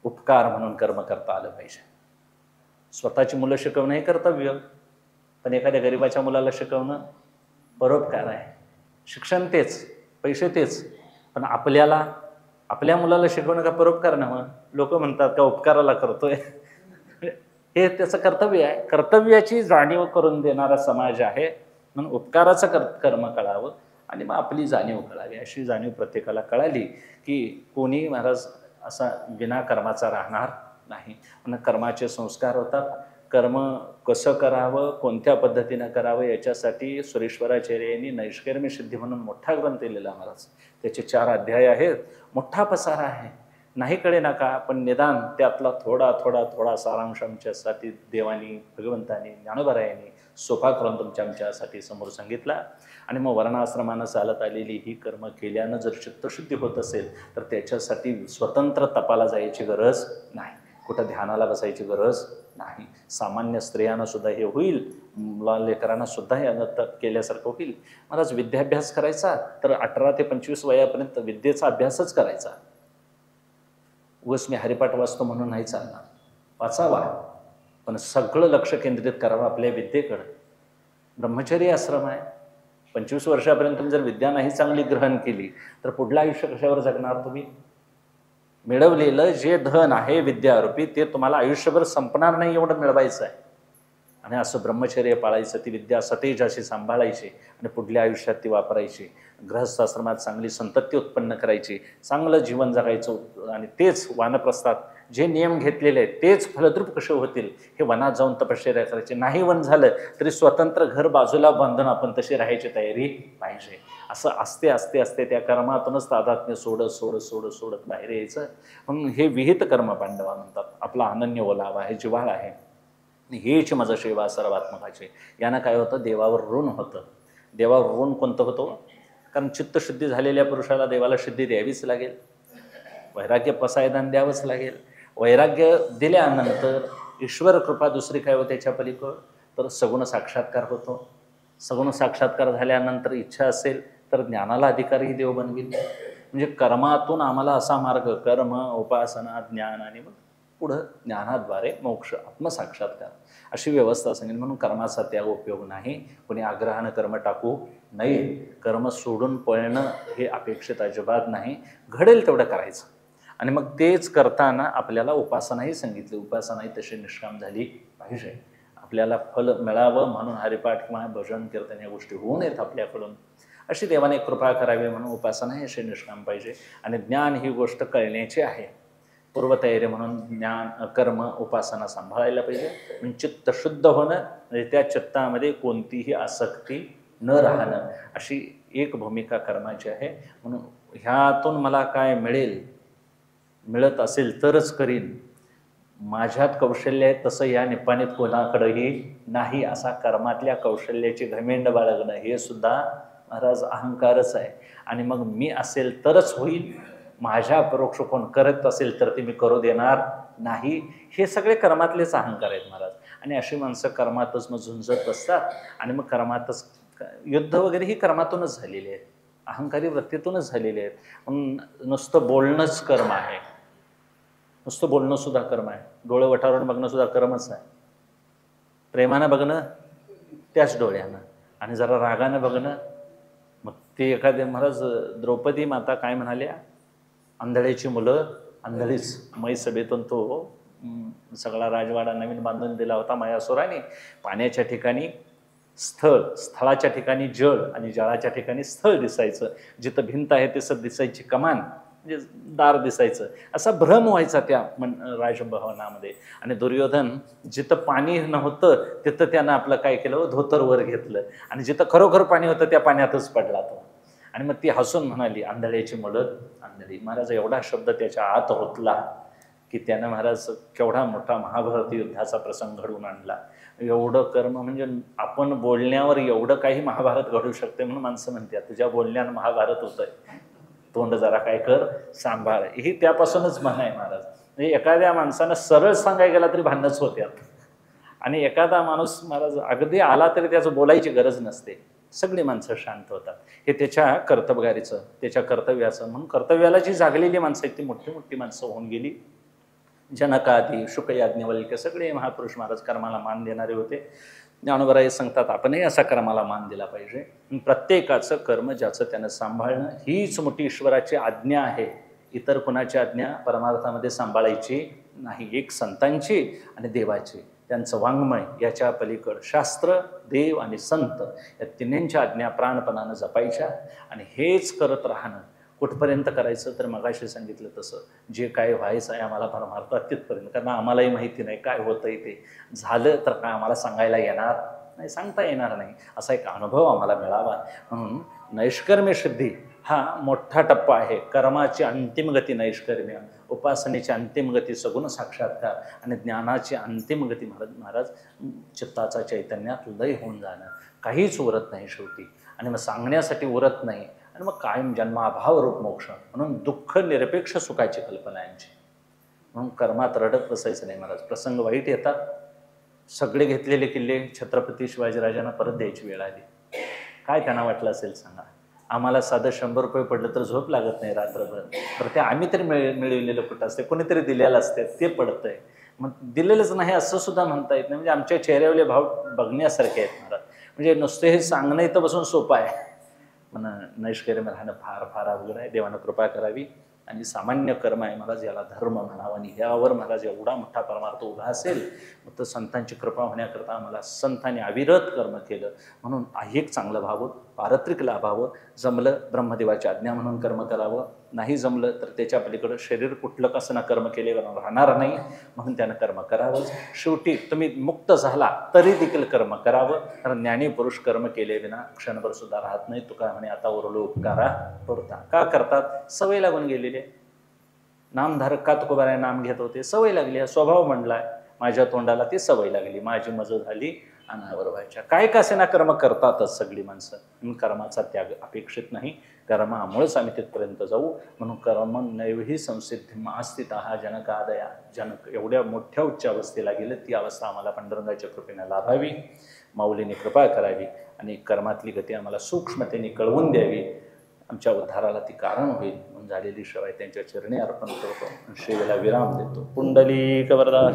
उपकार म्हणून कर्म करता आलं पाहिजे. स्वतःची मुलं शिकवणं हे कर्तव्य, पण एखाद्या गरिबाच्या मुलाला शिकवणं परोपकार आहे. शिक्षण तेच, पैसे तेच, पण आपल्या मुलाला शिकवणं का परोपकार नव्हे? लोक म्हणतात का उपकाराला करतोय? हे त्याचं कर्तव्य आहे. कर्तव्याची जाणीव करून देणारा समाज आहे. म्हणून उपकाराचं कर्म कळावं आणि मग आपली जाणीव कळावी. अशी जाणीव प्रत्येकाला कळाली की कोणी महाराज असा विनाकर्माचा राहणार नाही. म्हणून कर्माचे संस्कार होतात. कर्म कसं करावं, कोणत्या पद्धतीनं करावं, याच्यासाठी सुरेश्वराचार्य यांनी नैष्कर्म्य सिद्धी म्हणून मोठा ग्रंथ लिहिलेला महाराज. त्याचे 4 अध्याय आहेत. मोठा पसारा आहे, नाही कळे नका, पण निदान त्यातला थोडा थोडा थोडा सारांश आमच्यासाठी देवानी, भगवंतानी, ज्ञानोबरायांनी सोपा करून आमच्यासाठी समोर सांगितला. आणि मग वर्णाश्रमानं चालत आलेली ही कर्म केल्यानं जर चित्तशुद्धी होत असेल तर त्याच्यासाठी स्वतंत्र तपाला जायची गरज नाही, कुठं ध्यानाला बसायची गरज नाही. सामान्य स्त्रियांना सुद्धा हे होईल, लेकरांना सुद्धा हे तप केल्यासारखं होईल. महाराज, विद्याभ्यास करायचा तर 18 ते 25 वयापर्यंत विद्येचा अभ्यासच करायचा. उगाच मी हरिपाठ वाचतो म्हणून नाही चालणार, वाचावा, पण सगळं लक्ष केंद्रित करावं आपल्या विद्येकडं. ब्रह्मचर्य आश्रम आहे. 25 वर्षापर्यंत जर विद्या नाही चांगली ग्रहण केली तर पुढलं आयुष्य कशावर जगणार तुम्ही? मिळवलेलं जे धन आहे विद्यारूपी ते तुम्हाला आयुष्यभर संपणार नाही एवढं मिळवायचं आहे. आणि असं ब्रह्मचर्य पाळायचं, ती विद्या सतेज अशी सांभाळायची आणि पुढल्या आयुष्यात ती वापरायची. गृहस्थाश्रमात चांगली संतती उत्पन्न करायची, चांगलं जीवन जगायचं. आणि तेच वानप्रस्थात जे नियम घेतलेले आहेत तेच फलद्रूप कसे होतील हे वनात जाऊन तपश्चर्या करायचे. नाही वन झालं तरी स्वतंत्र घर बाजूला बांधून आपण तशी राहायची तयारी पाहिजे. असं असते असते असते त्या कर्मातूनच तादात्म्य सोडत सोडत सोडत सोडत बाहेर यायचं. म्हणून हे विहित कर्म पांडवा म्हणतात. आपला अनन्य ओलावा आहे, जिव्हाळ आहे. हेच माझं सेवा सर्वात्मकाचे. यानं काय होतं? देवावर ऋण होतं. देवावर ऋण कोणतं होतं? कारण चित्तशुद्धी झालेल्या पुरुषाला देवाला सिद्धी द्यावीच लागेल, वैराग्य पसायदान द्यावंच लागेल. वैराग्य दिल्यानंतर ईश्वर कृपा दुसरी काय होते त्याच्या पलीकडं? तर सगुण साक्षात्कार होतो. सगुण साक्षात्कार झाल्यानंतर इच्छा असेल तर ज्ञानाला अधिकारी देव बनवील. म्हणजे कर्मातून आम्हाला असा मार्ग, कर्म, उपासना, ज्ञान आणि मग पुढं ज्ञानाद्वारे मोक्ष, आत्मसाक्षात्कार अशी व्यवस्था सांगेल. म्हणून कर्माचा त्याग उपयोग नाही. कोणी आग्रहानं कर्म टाकू नये. कर्म सोडून पळणं हे अपेक्षित अजिबात नाही. घडेल तेवढं करायचं. आणि मग तेच करताना आपल्याला उपासनाही सांगितली. उपासनाही तशी निष्काम झाली पाहिजे. आपल्याला फल मिळावं म्हणून हरिपाठ किंवा भजन कीर्तन या गोष्टी होऊ नयेत आपल्याकडून, अशी देवाने कृपा करावी म्हणून उपासनाही अशी निष्काम पाहिजे. आणि ज्ञान ही गोष्ट कळण्याची आहे. पूर्वतयारी म्हणून ज्ञान, कर्म, उपासना सांभाळायला पाहिजे. म्हणजे चित्त शुद्ध होणं, म्हणजे त्या चित्तामध्ये कोणतीही आसक्ती न राहणं, अशी एक भूमिका कर्माची आहे. म्हणून ह्यातून मला काय मिळेल, मिळत असेल तरच करीन, माझ्यात कौशल्य आहे तसं या निपाणीत कोणाकडेही नाही, असा कर्मातल्या कौशल्याची घमेंड बाळगणं हे सुद्धा महाराज अहंकारच आहे. आणि मग मी असेल तरच होईल, माझ्या परोक्ष कोण करत असेल तर ते मी करू देणार नाही, हे सगळे कर्मातलेच अहंकार आहेत महाराज. आणि अशी माणसं कर्मातच मग झुंजत असतात. आणि मग कर्मातच युद्ध वगैरे ही कर्मातूनच झालेली आहेत, अहंकारी वृत्तीतूनच झालेली आहेत. म्हणून नुसतं बोलणंच कर्म आहे. नुसतं बोलणं सुद्धा कर्म आहे. डोळे वटारून बघणं सुद्धा कर्मच आहे. प्रेमानं बघणं त्याच डोळ्यानं, आणि जरा रागानं बघणं, मग ते एखाद्या महाराज द्रौपदी माता काय म्हणाल्या, आंधळ्याची मुलं आंधळीच. मै सभेतून तो सगळा राजवाडा नवीन बांधून दिला होता मयासुराने. पाण्याच्या ठिकाणी स्थळ, स्थळाच्या ठिकाणी जळ, आणि जळाच्या ठिकाणी स्थळ दिसायचं. जिथं भिंत आहे तिथं दिसायची कमान, म्हणजे दार दिसायचं. असा भ्रम व्हायचा त्या राजभवनामध्ये. आणि दुर्योधन जिथं पाणी नव्हतं तिथं त्यानं आपलं काय केलं, धोतर वर घेतलं, आणि जिथं खरोखर पाणी होतं त्या पाण्यातच पडला तो. आणि मग ती हसून म्हणाली, आंधळ्याची मुलं आंधळी. महाराज एवढा शब्द त्याच्या आत होतला की त्यानं महाराज केवढा मोठा महाभारत युद्धाचा प्रसंग घडवून आणला. एवढं कर्म, म्हणजे आपण बोलण्यावर एवढं काही महाभारत घडू शकते म्हणून माणसं म्हणतात, तुझ्या बोलण्यानं महाभारत होतंय, तोंड जरा काय कर, सांभाळ. ही त्यापासूनच म्हण आहे महाराज. म्हणजे एखाद्या माणसानं सरळ सांगायला गेला तरी भांडणच होत्यात. आणि एखादा माणूस महाराज अगदी आला तरी त्याचं बोलायची गरज नसते, सगळी माणसं शांत होतात. हे त्याच्या कर्तबगारीचं, त्याच्या कर्तव्याचं. म्हणून कर्तव्याला जी जागलेली माणसं आहेत ती मोठी मोठी माणसं होऊन गेली. जनकादी, शुक, याज्ञवल्क्य सगळे महापुरुष महाराज कर्माला मान देणारे होते. ज्ञानोबराय सांगतात आपणही असा कर्माला मान दिला पाहिजे. प्रत्येकाचं कर्म ज्याचं त्यानं सांभाळणं हीच मोठी ईश्वराची आज्ञा आहे. इतर कुणाची आज्ञा परमार्थामध्ये सांभाळायची नाही. एक संतांची आणि देवाची, त्यांचं वाङ्मय, याच्या पलीकडं शास्त्र, देव आणि संत या तिन्हींच्या आज्ञा प्राणपणानं जपायच्या. आणि हेच करत राहणं. कुठपर्यंत करायचं तर मगाशी सांगितलं तसं, जे काय व्हायचं आहे आम्हाला परमार्थात तिथपर्यंत. कारण आम्हालाही माहिती नाही काय होतंय ते. झालं तर काय आम्हाला सांगायला येणार नाही, सांगता येणार नाही. असा एक अनुभव आम्हाला मिळावा. म्हणून नैष्कर्म्य सिद्धी हा मोठा टप्पा आहे. कर्माची अंतिम गती नैष्कर्म्य, उपासनेची अंतिम गती सगुण साक्षात्कार, आणि ज्ञानाची अंतिम गती महाराज चित्ताचा चैतन्यात लय होऊन जाणं. काहीच उरत नाही शेवटी, आणि मग सांगण्यासाठी उरत नाही. आणि मग कायम जन्माभाव रूप मोक्ष. म्हणून दुःख निरपेक्ष सुखाची कल्पना यांची. म्हणून कर्मात रडत बसायचं नाही महाराज. प्रसंग वाईट येतात. सगळे घेतलेले किल्ले छत्रपती शिवाजीराजांना परत द्यायची वेळ आली. काय त्यांना वाटलं असेल सांगा. आम्हाला साधं 100 रुपये पडलं तर झोप लागत नाही रात्रभर. तर ते आम्ही तरी मिळवलेलं कुठं असते, कोणीतरी दिलेलं असते, ते पडतंय. मग दिलेलंच नाही असं सुद्धा म्हणता येत नाही. म्हणजे आमच्या चेहऱ्यावरले भाव बघण्यासारखे आहेत महाराज. म्हणजे नुसते हे सांगणं इथं बसून सोपं आहे, पण नैष्कर्म्य राहणं फार फार अवघड आहे. देवानं कृपा करावी. आणि सामान्य कर्म आहे महाराज, याला धर्म म्हणावा. आणि ह्यावर महाराज एवढा मोठा परमार्थ उभा असेल, मग तर संतांची कृपा होण्याकरता आम्हाला संतांनी अविरत कर्म केलं. म्हणून एक चांगलं व्हावं, पारत्रिक लाभावं. जमलं ब्रह्मदेवाची आज्ञा म्हणून कर्म करावं, नाही जमलं तर त्याच्या पलीकडं शरीर कुठलं कसं ना कर्म केले राहणार नाही, म्हणून त्यानं कर्म करावं. शेवटी तुम्ही मुक्त झाला तरी देखील कर्म करावं. कारण ज्ञानी पुरुष कर्म केले विना क्षणभर सुद्धा राहत नाही. तुका म्हणे आता उरलो उपकारा पुरता. का करतात? सवय लागून गेलेली. नामधारक का तुकोबाराय नाम घेत होते, सवय लागली. स्वभाव म्हणलाय माझ्या तोंडाला ती सवय लागली. माझी मज झाली अनावर व्हायच्या. काय का असेना कर्म करतातच सगळी माणसं, म्हणून कर्माचा त्याग अपेक्षित नाही. कर्मामुळेच आम्ही तिथपर्यंत जाऊ. म्हणून कर्म नैवही संसिद्धी आस्थितः जनकादया. जनक एवढ्या मोठ्या उच्च अवस्थेला गेले, ती अवस्था आम्हाला पांडुरंगाच्या कृपेने लाभावी, माऊलीने कृपा करावी आणि कर्मातली गती आम्हाला सूक्ष्मतेने कळवून द्यावी, आमच्या उद्धाराला ती कारण होईल. म्हणून झालेली सेवा त्यांच्या चरणी अर्पण करतो, सेवेला विराम देतो. पुंडलिक वरदा.